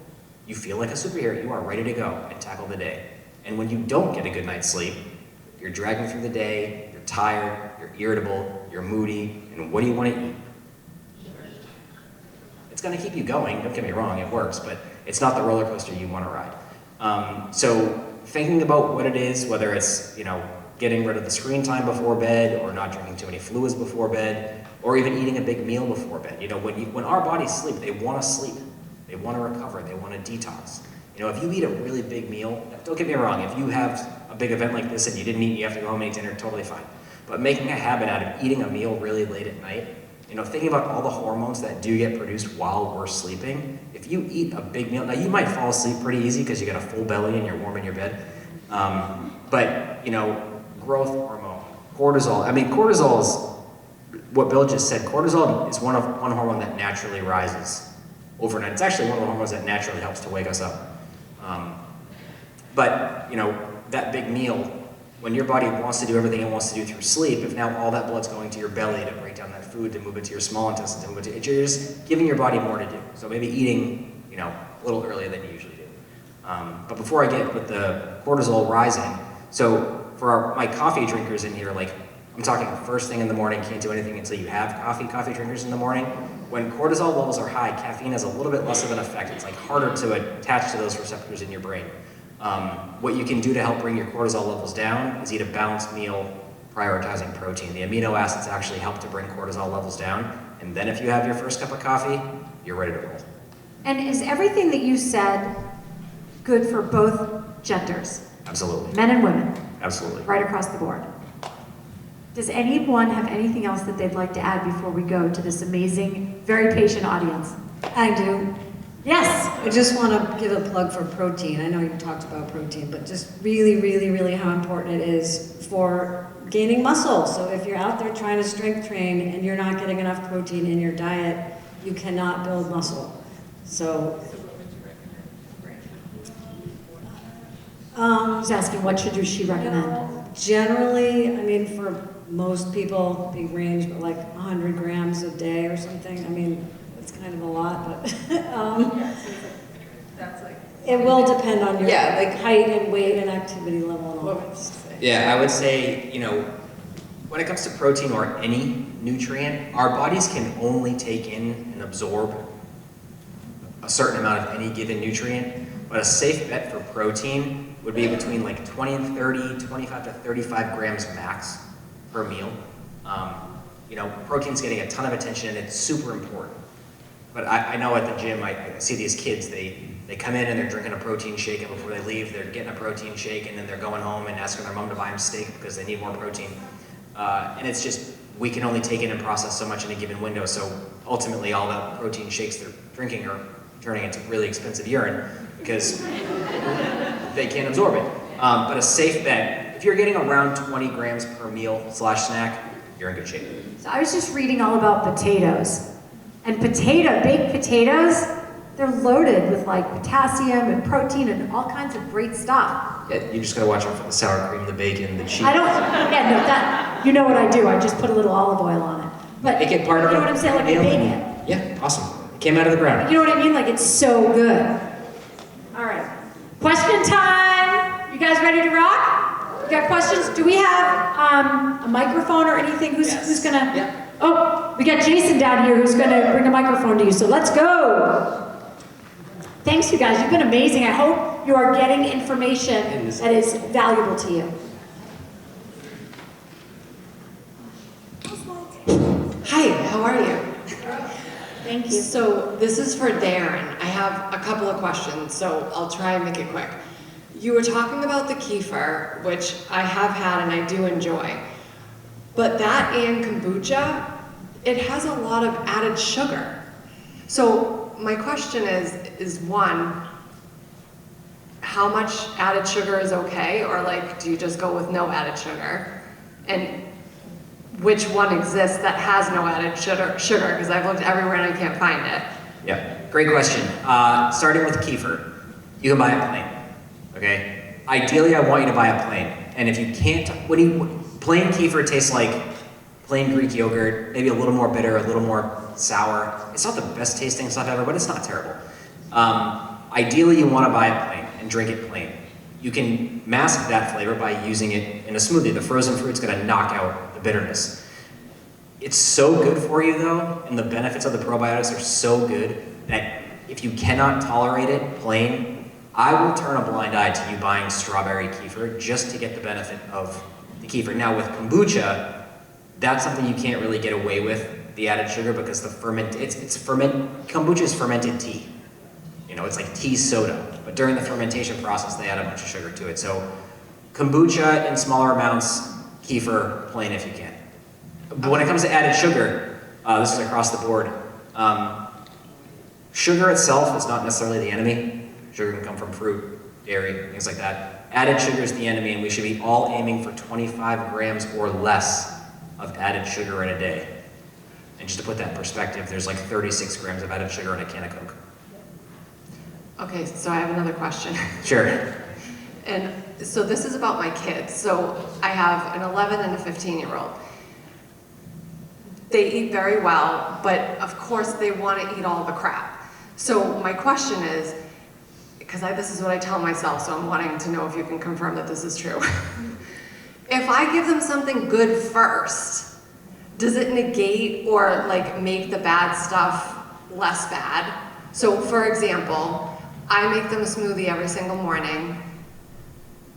like a superhero. You are ready to go and tackle the day. And when you don't get a good night's sleep, you're dragging through the day, you're tired, you're irritable, you're moody, and what do you want to eat? It's going to keep you going, don't get me wrong, it works, but it's not the roller coaster you want to ride. So thinking about what it is, whether it's, getting rid of the screen time before bed, or not drinking too many fluids before bed, or even eating a big meal before bed. When our bodies sleep, they want to sleep. They want to recover, they want to detox. If you eat a really big meal, don't get me wrong, if you have a big event like this and you didn't eat, you have to go home and eat dinner, totally fine. But making a habit out of eating a meal really late at night, thinking about all the hormones that do get produced while we're sleeping, if you eat a big meal, now you might fall asleep pretty easy because you got a full belly and you're warm in your bed, but growth hormone, cortisol. Cortisol is, what Bill just said, cortisol is one hormone that naturally rises overnight. It's actually one of the hormones that naturally helps to wake us up. But that big meal, when your body wants to do everything it wants to do through sleep, if now all that blood's going to your belly to break down that food, to move it to your small intestine, to move it to, you're just giving your body more to do. So maybe eating, a little earlier than you usually do. But before I get with the cortisol rising, so for my coffee drinkers in here, I'm talking first thing in the morning, can't do anything until you have coffee drinkers in the morning. When cortisol levels are high, caffeine has a little bit less of an effect. It's harder to attach to those receptors in your brain. What you can do to help bring your cortisol levels down is eat a balanced meal, prioritizing protein. The amino acids actually help to bring cortisol levels down. And then if you have your first cup of coffee, you're ready to roll. And is everything that you said good for both genders? Absolutely. Men and women? Absolutely. Right across the board. Does anyone have anything else that they'd like to add before we go to this amazing, very patient audience? I do. Yes. I just want to give a plug for protein. I know you talked about protein, but just really, really, really how important it is for gaining muscle. So if you're out there trying to strength train and you're not getting enough protein in your diet, you cannot build muscle. So He's asking what should she recommend? Generally, for most people, big range, but 100 grams a day or something. It's kind of a lot, but That's it will depend on your height and weight and activity level and all that stuff. Yeah, I would say, when it comes to protein or any nutrient, our bodies can only take in and absorb a certain amount of any given nutrient, but a safe bet for protein would be between 20 and 30, 25 to 35 grams max per meal. Protein's getting a ton of attention and it's super important. But I know at the gym, I see these kids, they come in and they're drinking a protein shake, and before they leave, they're getting a protein shake, and then they're going home and asking their mom to buy them steak because they need more protein. And it's just, we can only take in and process so much in a given window, so ultimately all the protein shakes they're drinking are turning into really expensive urine because they can't absorb it. But a safe bet, if you're getting around 20 grams per meal / snack, you're in good shape. So I was just reading all about potatoes. And baked potatoes, they're loaded with potassium and protein and all kinds of great stuff. Yeah, you just gotta watch out for the sour cream, the bacon, the cheese. You know what I do, I just put a little olive oil on it. But Make it part of you know what I'm saying, I bake it. Yeah, awesome. It came out of the ground. You know what I mean? It's so good. All right, question time. You guys ready to rock? You got questions? Do we have a microphone or anything? Who's gonna? Yeah. Oh, we got Jason down here who's gonna bring a microphone to you. So let's go. Thanks, you guys. You've been amazing. I hope you are getting information that is valuable to you. Hi, how are you? Thank you. So this is for Darren. I have a couple of questions, so I'll try and make it quick. You were talking about the kefir, which I have had and I do enjoy. But that and kombucha, it has a lot of added sugar. So my question is one, how much added sugar is okay? Or like, do you just go with no added sugar? And which one exists that has no added sugar? Because I've looked everywhere and I can't find it. Yeah, great question. Starting with kefir, you can buy a plain, okay? Ideally, I want you to buy a plain. And if you can't, plain kefir tastes like plain Greek yogurt, maybe a little more bitter, a little more sour. It's not the best tasting stuff ever, but it's not terrible. Ideally, you want to buy a plain and drink it plain. You can mask that flavor by using it in a smoothie. The frozen fruit's gonna knock out the bitterness. It's so good for you though, and the benefits of the probiotics are so good that if you cannot tolerate it plain, I will turn a blind eye to you buying strawberry kefir just to get the benefit of the kefir. Now with kombucha, that's something you can't really get away with, the added sugar, because the kombucha is fermented tea. You know, it's like tea soda, but during the fermentation process, they add a bunch of sugar to it. So kombucha in smaller amounts, kefir plain if you can. But when it comes to added sugar, this is across the board. Sugar itself is not necessarily the enemy. Sugar can come from fruit, dairy, things like that. Added sugar is the enemy, and we should be all aiming for 25 grams or less of added sugar in a day. And just to put that in perspective, there's like 36 grams of added sugar in a can of Coke. Okay, so I have another question. Sure. And so this is about my kids. So I have an 11 and a 15-year-old. They eat very well, but of course they want to eat all the crap. So my question is, because this is what I tell myself, so I'm wanting to know if you can confirm that this is true. If I give them something good first, does it negate or like make the bad stuff less bad? So for example, I make them a smoothie every single morning,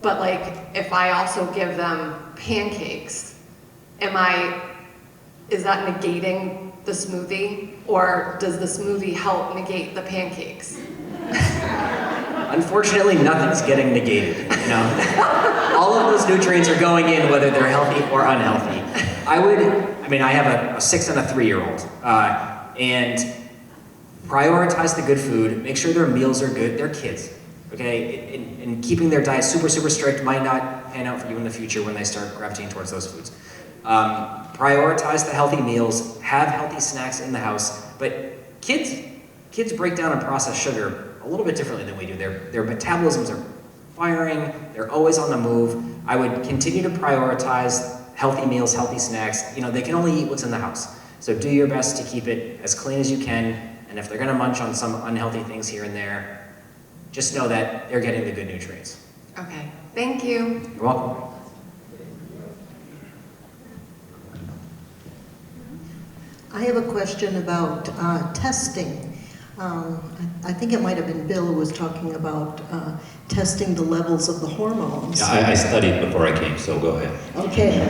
but like if I also give them pancakes, is that negating the smoothie, or does the smoothie help negate the pancakes? Unfortunately, nothing's getting negated, you know? All of those nutrients are going in, whether they're healthy or unhealthy. I have a 6 and a 3-year-old, and prioritize the good food, make sure their meals are good, they're kids, okay? And keeping their diet super, super strict might not pan out for you in the future when they start gravitating towards those foods. Prioritize the healthy meals, have healthy snacks in the house, but kids break down and process sugar a little bit differently than we do. Their metabolisms are firing, they're always on the move. I would continue to prioritize healthy meals, healthy snacks. You know, they can only eat what's in the house. So do your best to keep it as clean as you can, and if they're gonna munch on some unhealthy things here and there, just know that they're getting the good nutrients. Okay, thank you. You're welcome. I have a question about testing. I think it might have been Bill who was talking about testing the levels of the hormones. Yeah, I studied before I came, so go ahead. Okay.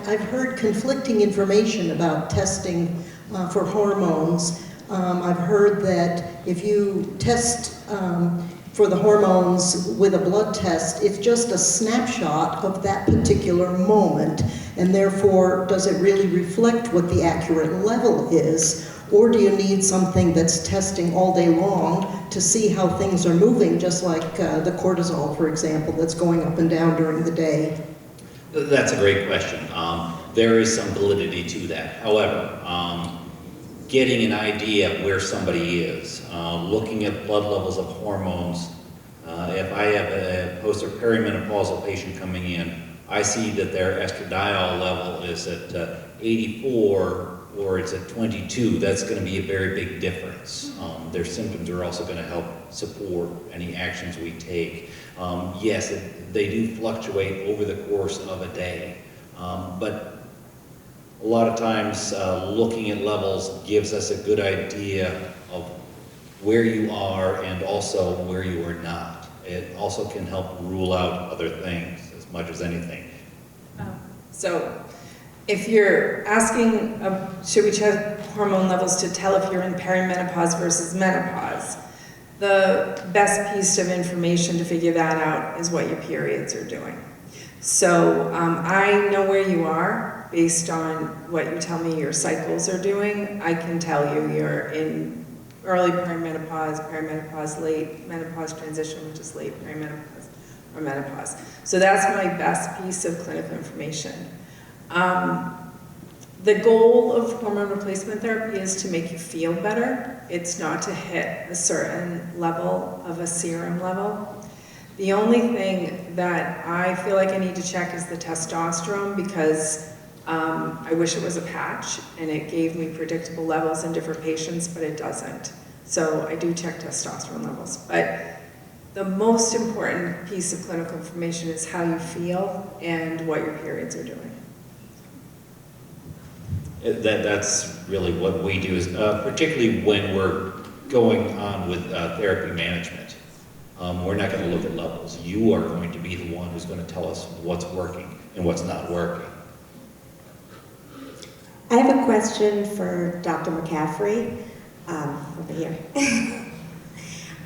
I've heard conflicting information about testing for hormones. I've heard that if you test for the hormones with a blood test, it's just a snapshot of that particular moment, and therefore, does it really reflect what the accurate level is? Or do you need something that's testing all day long to see how things are moving, just like the cortisol, for example, that's going up and down during the day? That's a great question. There is some validity to that. However, getting an idea of where somebody is, looking at blood levels of hormones. If I have a post or perimenopausal patient coming in, I see that their estradiol level is at 84 or it's at 22. That's going to be a very big difference. Their symptoms are also going to help support any actions we take. Yes, they do fluctuate over the course of a day, but a lot of times looking at levels gives us a good idea of where you are and also where you are not. It also can help rule out other things as much as anything. So if you're asking, should we check hormone levels to tell if you're in perimenopause versus menopause, the best piece of information to figure that out is what your periods are doing. So I know where you are based on what you tell me your cycles are doing. I can tell you you're in early perimenopause, late menopause transition, which is late perimenopause or menopause. So that's my best piece of clinical information. The goal of hormone replacement therapy is to make you feel better. It's not to hit a certain level of a serum level. The only thing that I feel like I need to check is the testosterone, because I wish it was a patch and it gave me predictable levels in different patients, but it doesn't. So I do check testosterone levels. But the most important piece of clinical information is how you feel and what your periods are doing. That's really what we do, is particularly when we're going on with therapy management. We're not going to look at levels. You are going to be the one who's going to tell us what's working and what's not working. I have a question for Dr. McCaffrey, over here.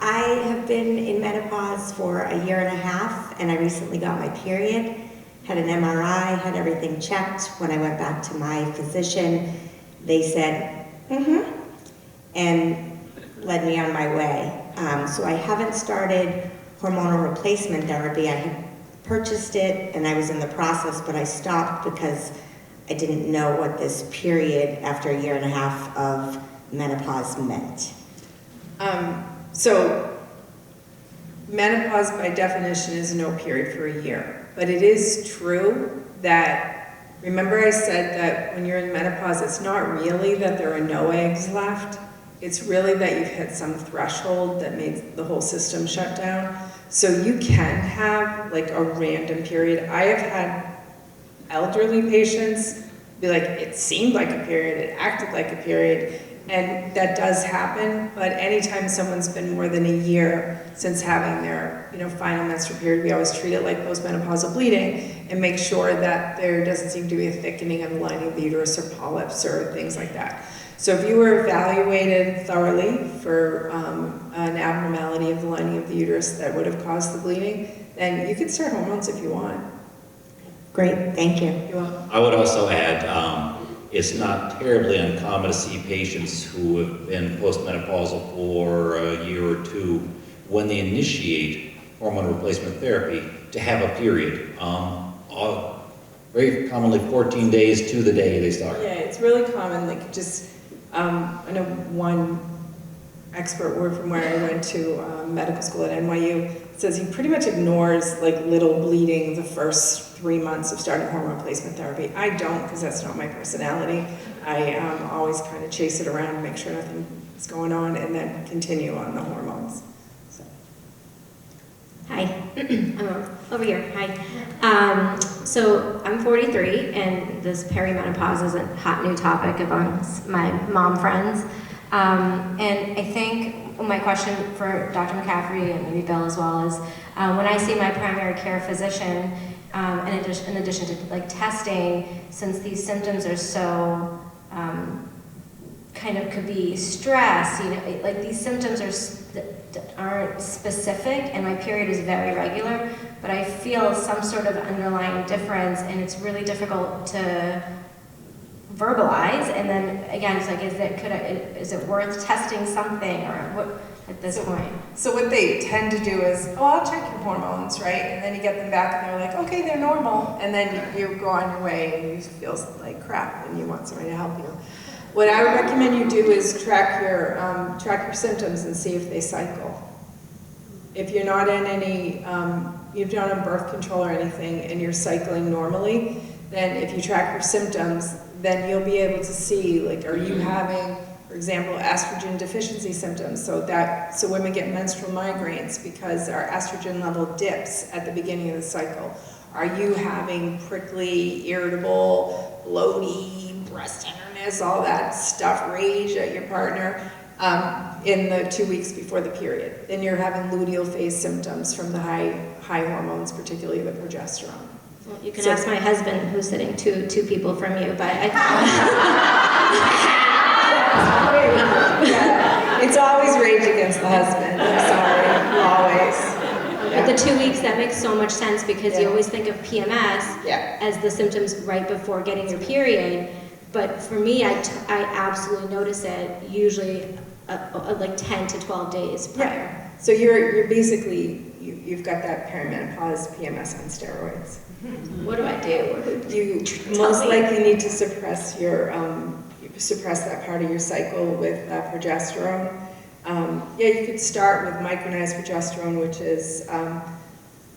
I have been in menopause for a year and a half, and I recently got my period. Had an MRI, had everything checked. When I went back to my physician, they said, and led me on my way. So I haven't started hormonal replacement therapy. I had purchased it and I was in the process, but I stopped because I didn't know what this period after a year and a half of menopause meant. So menopause by definition is no period for a year. But it is true that, remember I said that when you're in menopause, it's not really that there are no eggs left. It's really that you've hit some threshold that made the whole system shut down. So you can have like a random period. I have had elderly patients be like, it seemed like a period, it acted like a period. And that does happen, but anytime someone's been more than a year since having their final menstrual period, we always treat it like postmenopausal bleeding and make sure that there doesn't seem to be a thickening of the lining of the uterus or polyps or things like that. So if you were evaluated thoroughly for an abnormality of the lining of the uterus that would have caused the bleeding, then you could start hormones if you want. Great, thank you. You're welcome. I would also add, it's not terribly uncommon to see patients who have been postmenopausal for a year or two, when they initiate hormone replacement therapy, to have a period. Very commonly 14 days to the day they start. Yeah, it's really common, like just, I know one expert word from where I went to medical school at NYU says he pretty much ignores like little bleeding the first 3 months of starting hormone replacement therapy. I don't, because that's not my personality. I always kind of chase it around, make sure nothing is going on, and then continue on the hormones. So. Hi, I'm over here. Hi. So I'm 43, and this perimenopause is a hot new topic amongst my mom friends. And I think my question for Dr. McCaffrey and maybe Bill as well is, when I see my primary care physician, in addition to like testing, since these symptoms are so kind of could be stress, like these symptoms aren't specific, and my period is very regular, but I feel some sort of underlying difference, and it's really difficult to verbalize. And then again, it's like, is it worth testing something, or what at this point? So what they tend to do is, I'll check your hormones, right? And then you get them back and they're like, okay, they're normal. And then you go on your way and you feel like crap and you want somebody to help you. What I would recommend you do is track your symptoms and see if they cycle. If you're not in any, you're not on birth control or anything and you're cycling normally, then if you track your symptoms, then you'll be able to see, like, are you having, for example, estrogen deficiency symptoms? So women get menstrual migraines because our estrogen level dips at the beginning of the cycle. Are you having prickly, irritable, bloaty, breast tenderness, all that stuff, rage at your partner in the 2 weeks before the period? Then you're having luteal phase symptoms from the high hormones, particularly the progesterone. Well, you can ask my husband, who's sitting two people from you, but I... Yeah. It's always rage against the husband, I'm sorry, always. But the 2 weeks, that makes so much sense because you always think of PMS as the symptoms right before getting your period. But for me, I absolutely notice it usually like 10 to 12 days prior. Yeah. So you're basically, you've got that perimenopause PMS on steroids. What do I do? You most likely need to suppress that part of your cycle with progesterone. You could start with micronized progesterone, which is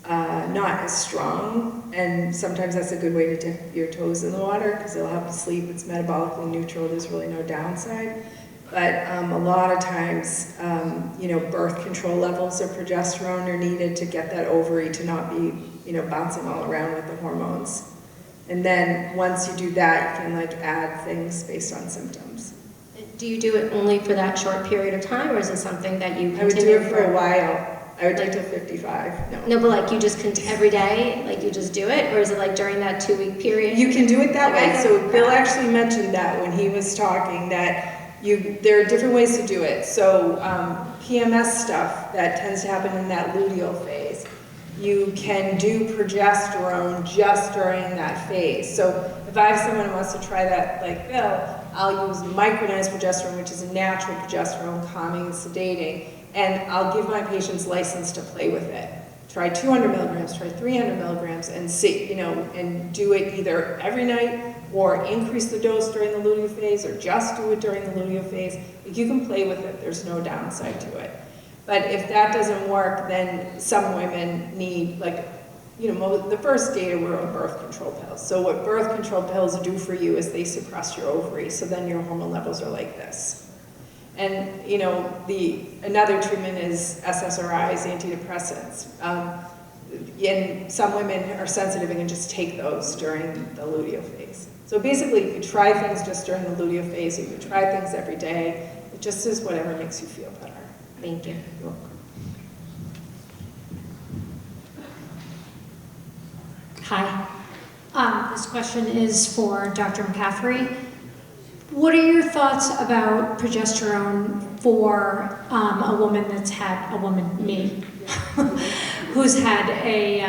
not as strong, and sometimes that's a good way to dip your toes in the water because it'll help you sleep. It's metabolically neutral. There's really no downside. But a lot of times, birth control levels of progesterone are needed to get that ovary to not be, bouncing all around with the hormones. And then once you do that, you can add things based on symptoms. Do you do it only for that short period of time, or is it something that you continue? I would do it for a while. I would do till 55. No, but you just every day, you just do it, or is it during that 2 week period? You can do it that way. So Bill actually mentioned that when he was talking that there are different ways to do it. So PMS stuff that tends to happen in that luteal phase. You can do progesterone just during that phase. So if I have someone who wants to try that like Bill, I'll use micronized progesterone, which is a natural progesterone, calming and sedating, and I'll give my patients license to play with it. Try 200 milligrams, try 300 milligrams, and see, and do it either every night or increase the dose during the luteal phase or just do it during the luteal phase. You can play with it, there's no downside to it. But if that doesn't work, then some women need, the first data were on birth control pills. So what birth control pills do for you is they suppress your ovaries, so then your hormone levels are like this. And, another treatment is SSRIs, antidepressants. And some women are sensitive and can just take those during the luteal phase. So basically, you could try things just during the luteal phase, you could try things every day. It just is whatever makes you feel better. Thank you. You're welcome. Hi. This question is for Dr. McCaffrey. What are your thoughts about progesterone for a woman me, who's had a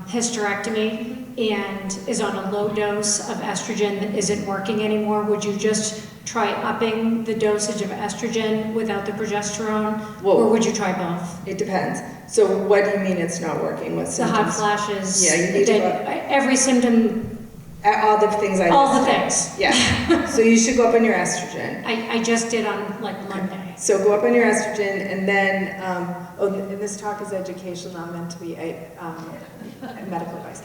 hysterectomy and is on a low dose of estrogen that isn't working anymore? Would you just try upping the dosage of estrogen without the progesterone, or would you try both? It depends. So what do you mean it's not working? What symptoms? The hot flashes. Yeah, you need to every symptom. All the things I all the things. Yeah. So you should go up on your estrogen. I just did on Monday. So go up on your estrogen, and then and this talk is educational, not meant to be medical advice.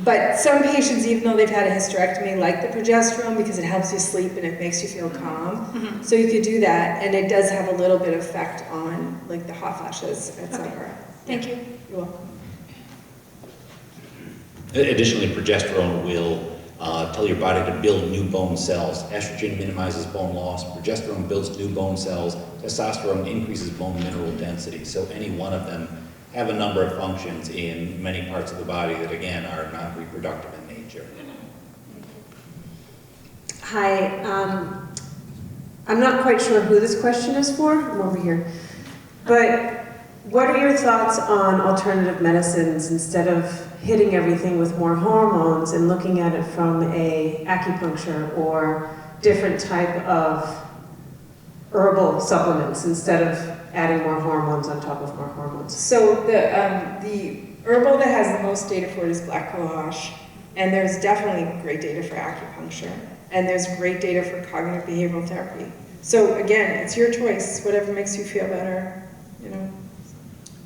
But some patients, even though they've had a hysterectomy, like the progesterone because it helps you sleep and it makes you feel calm. Mm-hmm. So you could do that, and it does have a little bit of effect on the hot flashes, etc. Okay. Thank you. You're welcome. Additionally, progesterone will tell your body to build new bone cells. Estrogen minimizes bone loss. Progesterone builds new bone cells. Testosterone increases bone mineral density. So any one of them have a number of functions in many parts of the body that, again, are not reproductive in nature. Hi. I'm not quite sure who this question is for. I'm over here. But what are your thoughts on alternative medicines instead of hitting everything with more hormones and looking at it from a acupuncture or different type of herbal supplements instead of adding more hormones on top of more hormones? So the herbal that has the most data for it is black cohosh, and there's definitely great data for acupuncture, and there's great data for cognitive behavioral therapy. So again, it's your choice, whatever makes you feel better,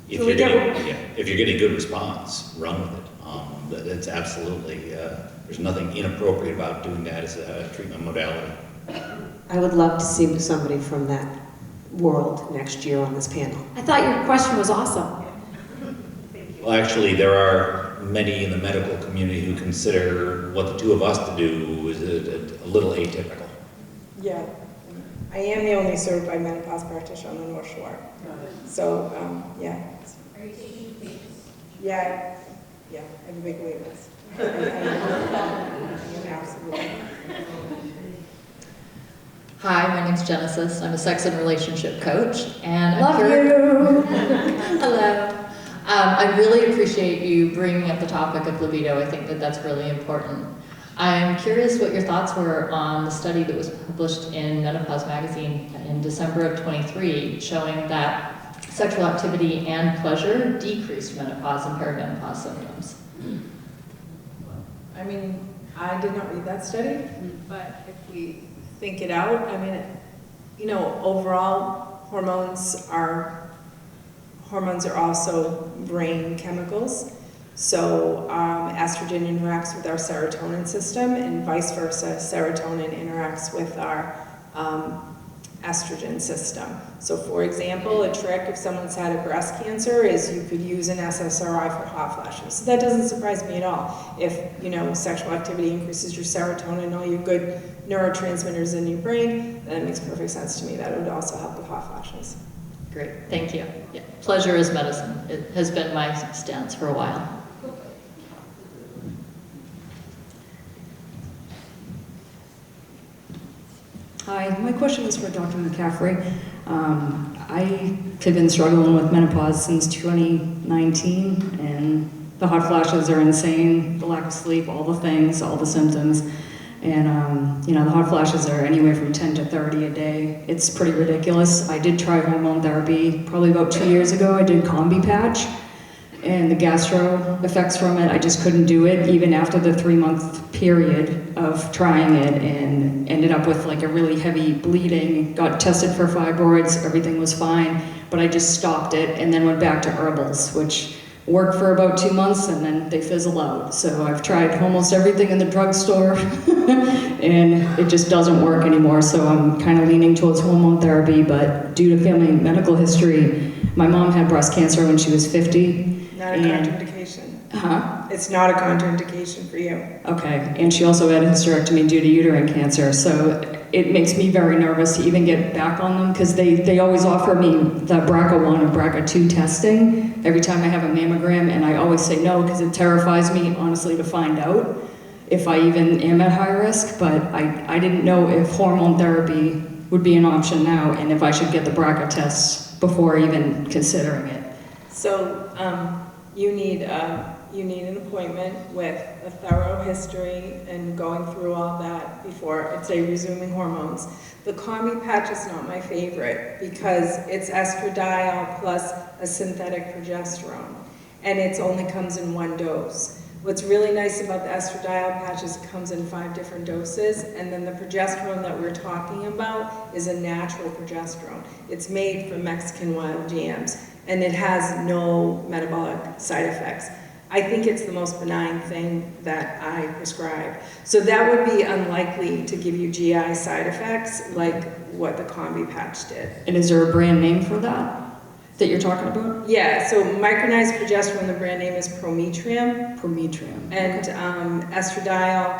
If you're getting good response, run with it. It's absolutely, there's nothing inappropriate about doing that as a treatment modality. I would love to see somebody from that world next year on this panel. I thought your question was awesome. Well, actually, there are many in the medical community who consider what the two of us to do is a little atypical. Yeah. I am the only certified menopause practitioner on the North Shore. So, yeah. Are you taking patients? Yeah, I have a big wait list. Absolutely. Hi, my name's Genesis. I'm a sex and relationship coach, and Love you. Hello. I really appreciate you bringing up the topic of libido. I think that that's really important. I'm curious what your thoughts were on the study that was published in Menopause magazine in December of 23, showing that sexual activity and pleasure decreased menopause and perimenopause symptoms. I mean, I did not read that study, but if we think it out, I mean, you know, overall, hormones are also brain chemicals. So estrogen interacts with our serotonin system, and vice versa. Serotonin interacts with our estrogen system. So for example, a trick if someone's had a breast cancer is you could use an SSRI for hot flashes. So that doesn't surprise me at all. If, you know, sexual activity increases your serotonin and all your good neurotransmitters in your brain, then it makes perfect sense to me that it would also help with hot flashes. Great, thank you. Yeah. Pleasure is medicine. It has been my stance for a while. Hi, my question is for Dr. McCaffrey. I have been struggling with menopause since 2019, and the hot flashes are insane, the lack of sleep, all the things, all the symptoms. And, you know, the hot flashes are anywhere from 10 to 30 a day. It's pretty ridiculous. I did try hormone therapy probably about 2 years ago. I did Combi Patch, and the gastro effects from it, I just couldn't do it even after the 3-month period of trying it, and ended up with like a really heavy bleeding, got tested for fibroids, everything was fine, but I just stopped it and then went back to herbals, which worked for about 2 months and then they fizzle out. So I've tried almost everything in the drugstore and it just doesn't work anymore. So I'm kind of leaning towards hormone therapy, but due to family medical history, my mom had breast cancer when she was 50. Not a contraindication. Huh? It's not a contraindication for you. Okay, and she also had a hysterectomy due to uterine cancer, so it makes me very nervous to even get back on them, because they always offer me the BRCA1 and BRCA2 testing every time I have a mammogram, and I always say no, because it terrifies me, honestly, to find out if I even am at high risk, but I didn't know if hormone therapy would be an option now, and if I should get the BRCA test before even considering it. So you need an appointment with a thorough history and going through all that before, I'd say, resuming hormones. The Combi Patch is not my favorite because it's estradiol plus a synthetic progesterone, and it only comes in 1 dose. What's really nice about the estradiol patch is it comes in 5 different doses, and then the progesterone that we're talking about is a natural progesterone. It's made from Mexican wild yams, and it has no metabolic side effects. I think it's the most benign thing that I prescribe. So that would be unlikely to give you GI side effects like what the Combi Patch did. And is there a brand name for that you're talking about? Yeah, so micronized progesterone, the brand name is Prometrium. Prometrium. And estradiol,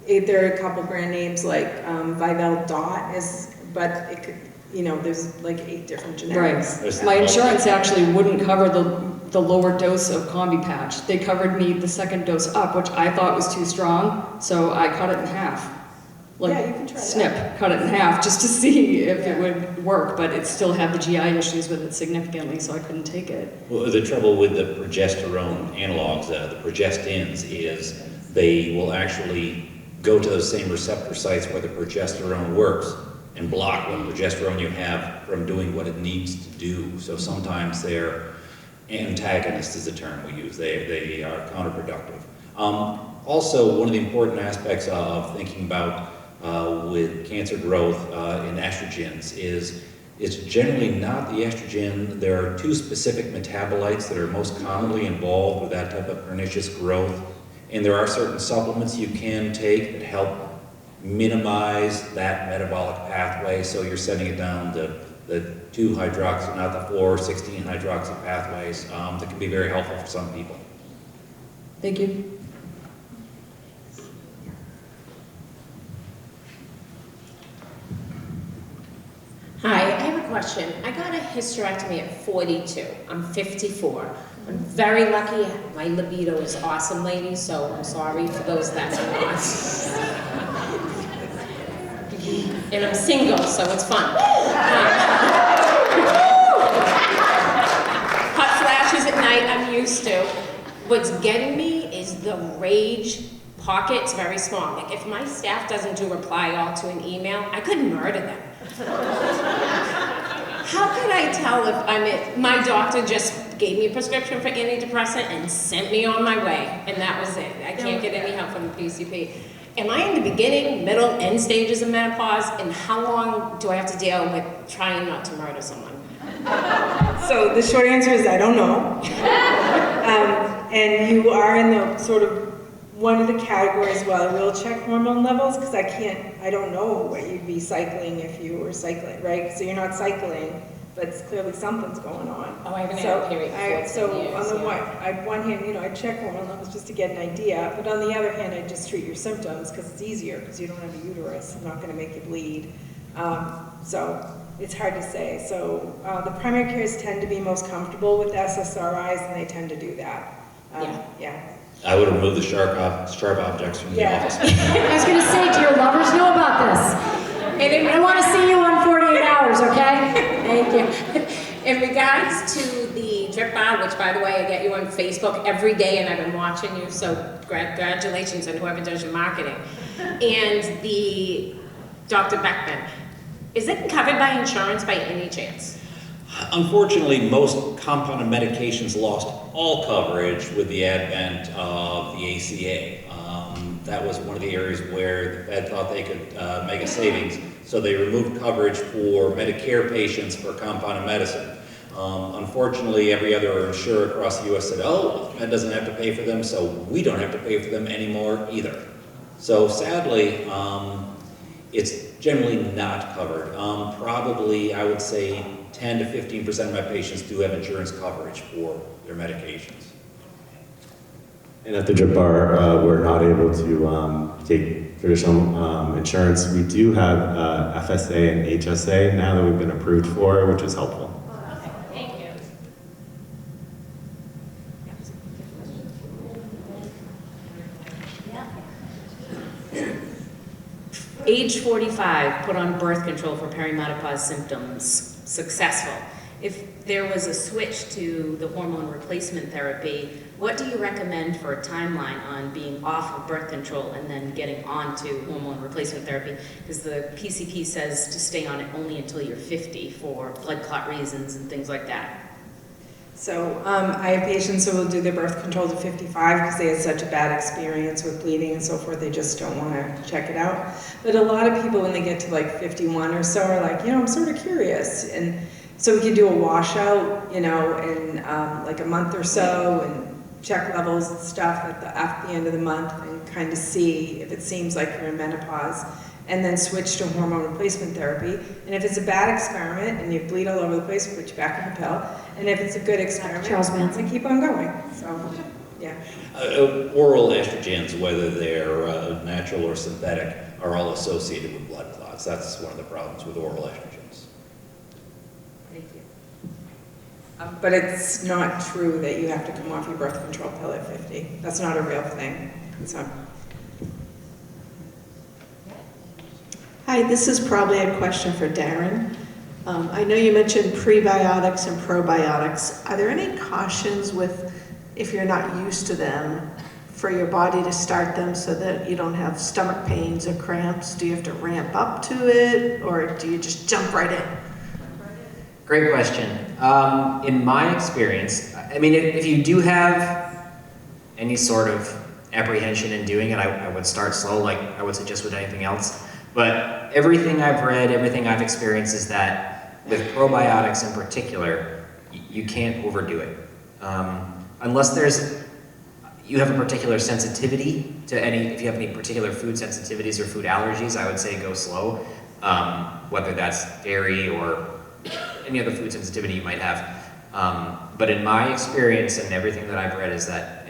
there are a couple brand names like Vivel Dot, but it could, you know, there's like 8 different generics. Right. My insurance actually wouldn't cover the lower dose of Combi Patch. They covered me the 2nd dose up, which I thought was too strong, so I cut it in half. Like, yeah, you can try snip, that. cut it in half just to see if it would work, but it still had the GI issues with it significantly, so I couldn't take it. Well, the trouble with the progesterone analogs, the progestins, is they will actually go to those same receptor sites where the progesterone works and block what progesterone you have from doing what it needs to do. So sometimes they're antagonists is the term we use. They are counterproductive. Also, one of the important aspects of thinking about with cancer growth in estrogens is it's generally not the estrogen. There are 2 specific metabolites that are most commonly involved with that type of pernicious growth. And there are certain supplements you can take that help minimize that metabolic pathway. So you're sending it down the 2-hydroxy, not the 4-16-hydroxy pathways that can be very helpful for some people. Thank you. question. I got a hysterectomy at 42. I'm 54. I'm very lucky. My libido is awesome, ladies, so I'm sorry for those that are not. And I'm single, so it's fun. Hot flashes at night, I'm used to. What's getting me is the rage pocket. It's very small. Like if my staff doesn't do reply all to an email, I could murder them. How could I tell if my doctor just gave me a prescription for antidepressant and sent me on my way, and that was it. I can't get any help from the PCP. Am I in the beginning, middle, end stages of menopause, and how long do I have to deal with trying not to murder someone? So the short answer is I don't know. And you are in the sort of one of the categories where I will check hormone levels because I don't know what you'd be cycling if you were cycling, right? So you're not cycling, but it's clearly something's going on. Oh, I haven't had a period for 14 So years, on the yeah. one hand, I check hormone levels just to get an idea, but on the other hand, I just treat your symptoms because it's easier because you don't have a uterus. I'm not going to make you bleed. So it's hard to say. So the primary cares tend to be most comfortable with SSRIs, and they tend to do that. Yeah. I would remove the sharp objects from the office. I was going to say, do your lovers know about this? And I want to see you on 48 hours, okay? Thank you. In regards to the drip bar, which by the way, I get you on Facebook every day and I've been watching you, so congratulations on whoever does your marketing. And the Dr. Beckman, is it covered by insurance by any chance? Unfortunately, most compounded medications lost all coverage with the advent of the ACA. That was one of the areas where the Fed thought they could make a savings, so they removed coverage for Medicare patients for compounded medicine. Unfortunately, every other insurer across the U.S. said, oh, the Fed doesn't have to pay for them, so we don't have to pay for them anymore either. So sadly, it's generally not covered. Probably, I would say, 10 to 15% of my patients do have insurance coverage for their medications. And at the drip bar, we're not able to take traditional insurance. We do have FSA and HSA now that we've been approved for, which is helpful. Thank you. Age 45, put on birth control for perimenopause symptoms, successful. If there was a switch to the hormone replacement therapy, what do you recommend for a timeline on being off of birth control and then getting on to hormone replacement therapy? Because the PCP says to stay on it only until you're 50 for blood clot reasons and things like that. So I have patients who will do their birth control to 55 because they had such a bad experience with bleeding and so forth, they just don't want to check it out. But a lot of people when they get to like 51 or so are like, I'm sort of curious. And so we could do a washout, in like a month or so and check levels and stuff at the end of the month and kind of see if it seems like you're in menopause, and then switch to hormone replacement therapy. And if it's a bad experiment and you bleed all over the place, put you back on the pill. And if it's a good experiment, Charles Manson. we keep on going. So, yeah. Oral estrogens, whether they're natural or synthetic, are all associated with blood clots. That's one of the problems with oral estrogens. Thank you. But it's not true that you have to come off your birth control pill at 50. That's not a real thing. So. Hi, this is probably a question for Darren. I know you mentioned prebiotics and probiotics. Are there any cautions with, if you're not used to them, for your body to start them so that you don't have stomach pains or cramps? Do you have to ramp up to it, or do you just jump right in? Great question. In my experience, I mean, if you do have any sort of apprehension in doing it, I would start slow, like I would suggest with anything else. But everything I've read, everything I've experienced is that with probiotics in particular, you can't overdo it. Unless you have a particular sensitivity to if you have any particular food sensitivities or food allergies, I would say go slow. Whether that's dairy or any other food sensitivity you might have. But in my experience and everything that I've read is that,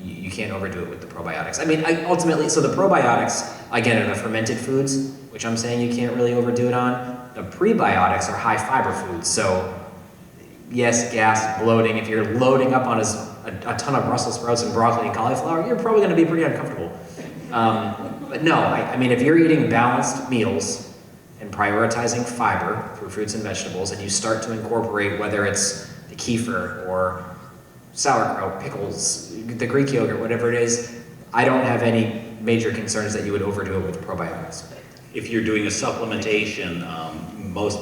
you can't overdo it with the probiotics. I mean, ultimately, so the probiotics, again, are the fermented foods, which I'm saying you can't really overdo it on. The prebiotics are high fiber foods. So yes, gas, bloating. If you're loading up on a ton of Brussels sprouts and broccoli and cauliflower, you're probably going to be pretty uncomfortable. But no, I mean, if you're eating balanced meals and prioritizing fiber through fruits and vegetables, and you start to incorporate whether it's the kefir or sauerkraut, pickles, the Greek yogurt, whatever it is, I don't have any major concerns that you would overdo it with probiotics. If you're doing a supplementation, most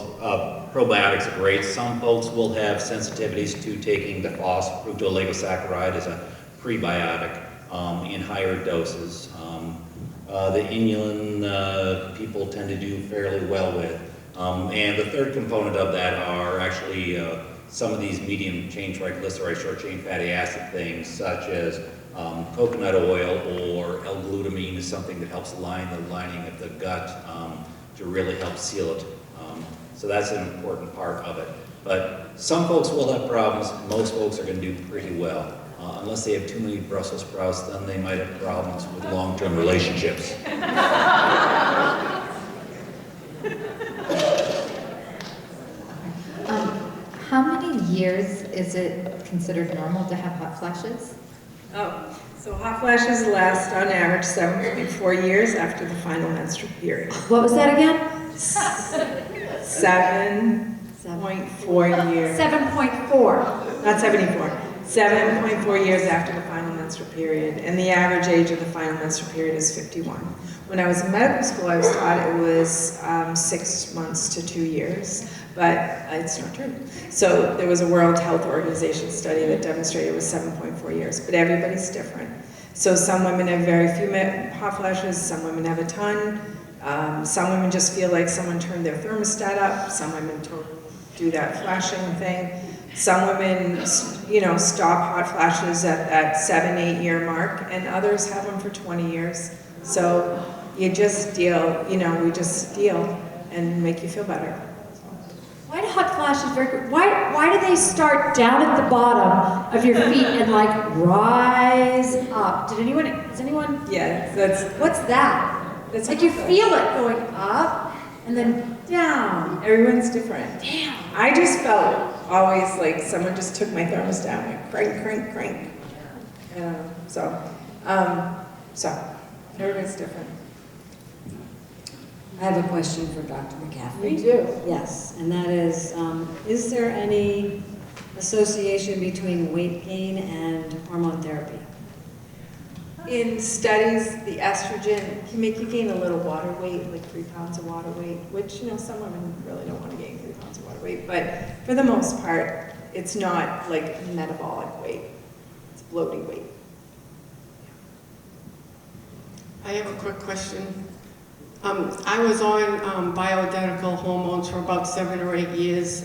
probiotics are great. Some folks will have sensitivities to taking the FOS, fructooligosaccharides, as a prebiotic in higher doses. The inulin people tend to do fairly well with. And the third component of that are actually some of these medium chain triglyceride, short chain fatty acid things, such as coconut oil or L-glutamine is something that helps line the lining of the gut to really help seal it. So that's an important part of it. But some folks will have problems. Most folks are going to do pretty well. Unless they have too many Brussels sprouts, then they might have problems with long-term relationships. How many years is it considered normal to have hot flashes? Oh, so hot flashes last on average 7.4 years after the final menstrual period. What was that again? 7.4 years. 7.4. Not 74. 7.4 years after the final menstrual period, and the average age of the final menstrual period is 51. When I was in medical school, I was taught it was 6 months to 2 years, but it's not true. So there was a World Health Organization study that demonstrated it was 7.4 years, but everybody's different. So some women have very few hot flashes, some women have a ton, some women just feel like someone turned their thermostat up, some women do that flashing thing. Some women, you know, stop hot flashes at that 7-8 year mark, and others have them for 20 years. So you just deal, you know, we just deal and make you feel better. Why do hot flashes very good? Why do they start down at the bottom of your feet and like rise up? Is anyone? Yeah, that's. What's that? That's like you feel it going up and then down. Everyone's different. Damn. I just felt always like someone just took my thermostat and went crank, crank, crank. So everybody's different. I have a question for Dr. McCaffrey. You do? Yes, and that is there any association between weight gain and hormone therapy? In studies, the estrogen can make you gain a little water weight, like 3 pounds of water weight, which, you know, some women really don't want to gain 3 pounds of water weight, but for the most part, it's not like metabolic weight, it's bloating weight. I have a quick question. I was on bioidentical hormones for about 7 or 8 years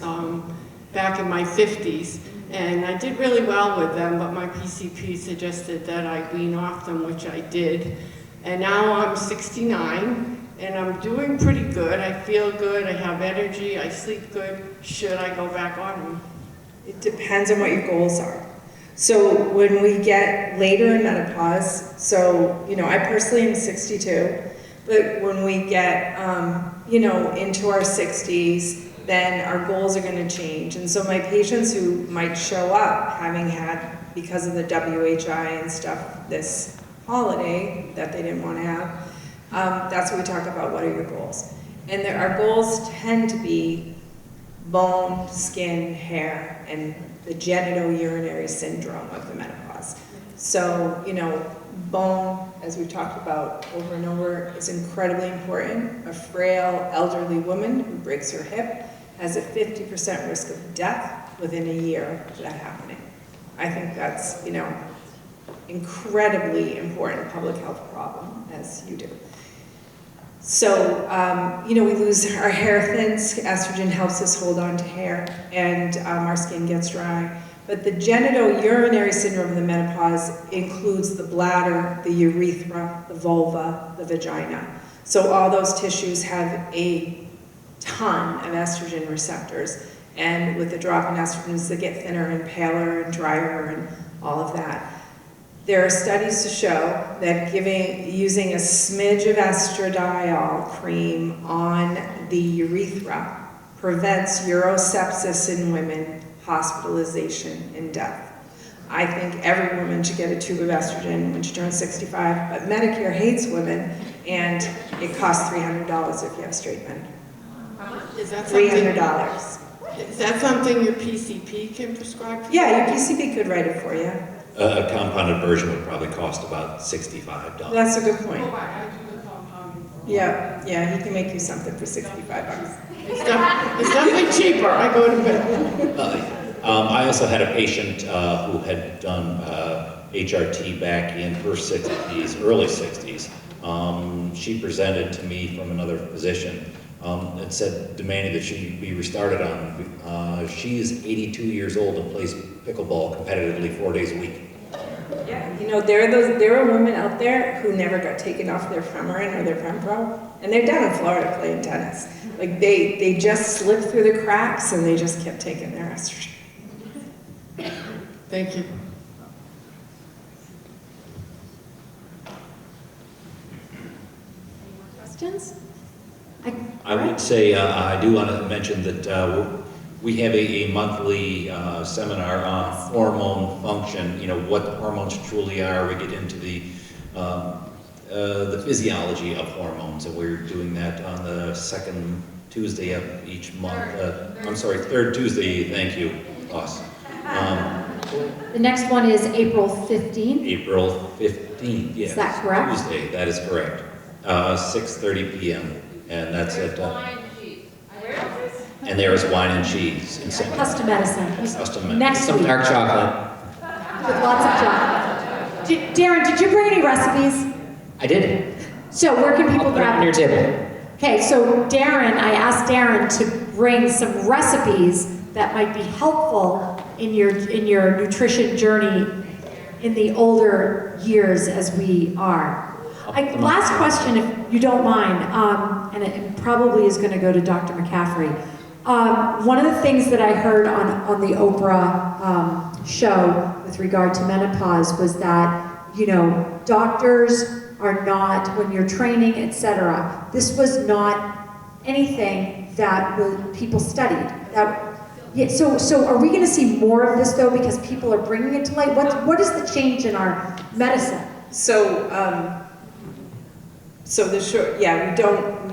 back in my 50s, and I did really well with them, but my PCP suggested that I wean off them, which I did. And now I'm 69, and I'm doing pretty good. I feel good, I have energy, I sleep good. Should I go back on them? It depends on what your goals are. So when we get later in menopause, so, you know, I personally am 62, but when we get, you know, into our 60s, then our goals are going to change. And so my patients who might show up having had, because of the WHI and stuff, this holiday that they didn't want to have, that's what we talk about, what are your goals? And our goals tend to be bone, skin, hair, and the genitourinary syndrome of the menopause. So, you know, bone, as we've talked about over and over, is incredibly important. A frail elderly woman who breaks her hip has a 50% risk of death within a year of that happening. I think that's, you know, incredibly important public health problem, as you do. So, you know, we lose our hair thins, estrogen helps us hold on to hair, and our skin gets dry. But the genitourinary syndrome of the menopause includes the bladder, the urethra, the vulva, the vagina. So all those tissues have a ton of estrogen receptors. And with the drop in estrogens, they get thinner and paler and drier and all of that. There are studies to show that using a smidge of estradiol cream on the urethra prevents urosepsis in women, hospitalization, and death. I think every woman should get a tube of estrogen when she turns 65, but Medicare hates women, and it costs $300 if you have straight men. Is that $300. Is that something your PCP can prescribe for? Yeah, your PCP could write it for you. A compounded version would probably cost about $65. That's a good point. Yeah, he can make you something for $65. It's definitely cheaper. I go to bed. I also had a patient who had done HRT back in her 60s, early 60s. She presented to me from another physician and said, demanding that she be restarted on. She is 82 years old and plays pickleball competitively 4 days a week. Yeah, you know, there are women out there who never got taken off their Premarin or their Prempro, and they're down in Florida playing tennis. Like they just slipped through the cracks and they just kept taking their estrogen. Thank you. Questions? I would say, I do want to mention that we have a monthly seminar on hormone function, you know, what the hormones truly are. We get into the physiology of hormones, and we're doing that on the second Tuesday of each month. Third Tuesday, thank you, boss. The next one is April 15th. April 15th, yes. Is that correct? Tuesday, that is correct. 6:30 p.m. And that's at, and there is wine and cheese. Custom medicine. Custom medicine. Next Some week. dark chocolate. With lots of chocolate. Darren, did you bring any recipes? I did. So where can people Put it grab on your table. Okay, so Darren, I asked Darren to bring some recipes that might be helpful in your nutrition journey in the older years as we are. Last question, if you don't mind, and it probably is going to go to Dr. McCaffrey. One of the things that I heard on the Oprah show with regard to menopause was that, you know, doctors are not, when you're training, etc., this was not anything that people studied. So are we going to see more of this, though, because people are bringing it to light? What is the change in our medicine? So the short, yeah, we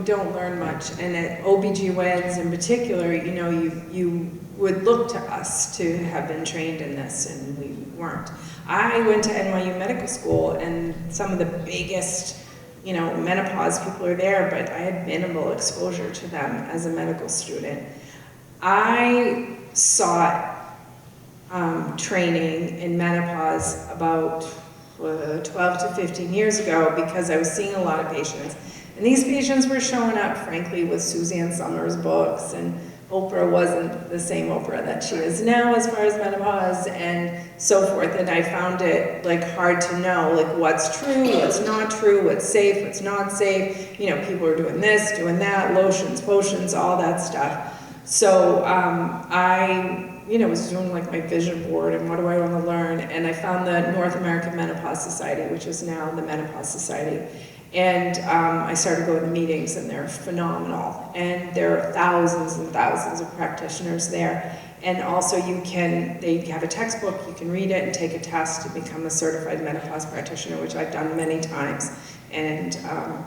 don't learn much, and at OBGYNs in particular, you know, you would look to us to have been trained in this, and we weren't. I went to NYU Medical School, and some of the biggest, you know, menopause people are there, but I had minimal exposure to them as a medical student. I sought training in menopause about 12 to 15 years ago because I was seeing a lot of patients. And these patients were showing up, frankly, with Suzanne Summers' books, and Oprah wasn't the same Oprah that she is now as far as menopause and so forth. And I found it like hard to know like what's true, what's not true, what's safe, what's not safe. You know, people are doing this, doing that, lotions, potions, all that stuff. So I was doing like my vision board and what do I want to learn, and I found the North American Menopause Society, which is now the Menopause Society, and I started going to meetings, and they're phenomenal, and there are thousands and thousands of practitioners there, and also they have a textbook, you can read it and take a test to become a certified menopause practitioner, which I've done many times, and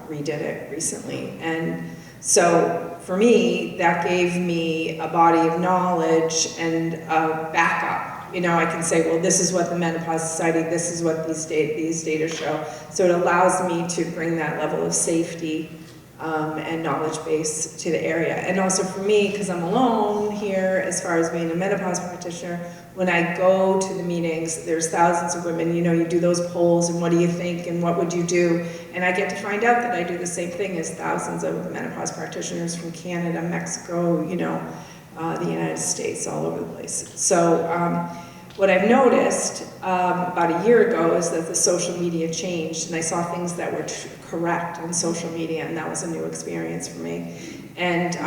redid it recently, and so for me, that gave me a body of knowledge and a backup. You know, I can say, well, this is what the Menopause Society, this is what these data show. So it allows me to bring that level of safety and knowledge base to the area. And also for me, because I'm alone here as far as being a menopause practitioner, when I go to the meetings, there's thousands of women, you know, you do those polls and what do you think and what would you do? And I get to find out that I do the same thing as thousands of menopause practitioners from Canada, Mexico, you know, the United States, all over the place. So what I've noticed about a year ago is that the social media changed, and I saw things that were correct on social media, and that was a new experience for me. And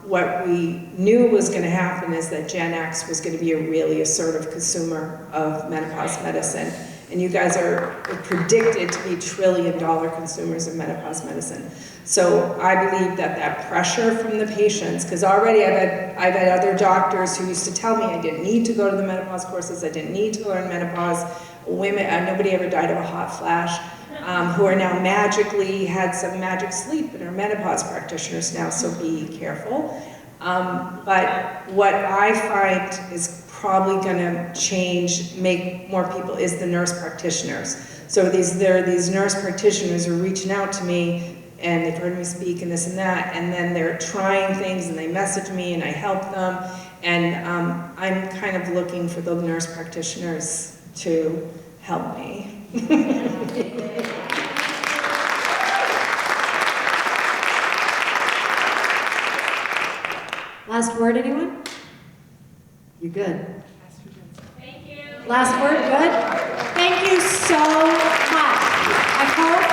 what we knew was going to happen is that Gen X was going to be a really assertive consumer of menopause medicine. And you guys are predicted to be trillion-dollar consumers of menopause medicine. So I believe that that pressure from the patients, because already I've had other doctors who used to tell me I didn't need to go to the menopause courses, I didn't need to learn menopause. Women, nobody ever died of a hot flash, who are now magically had some magic sleep and are menopause practitioners now, so be careful. But what I find is probably going to change, make more people, is the nurse practitioners. So there are these nurse practitioners who are reaching out to me, and they've heard me speak and this and that, and then they're trying things and they message me and I help them. And I'm kind of looking for the nurse practitioners to help me. Last word, anyone? You good? Thank you. Last word, good? Thank you so much. I hope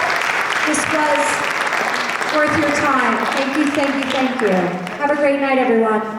this was worth your time. Thank you, thank you, thank you. Have a great night, everyone.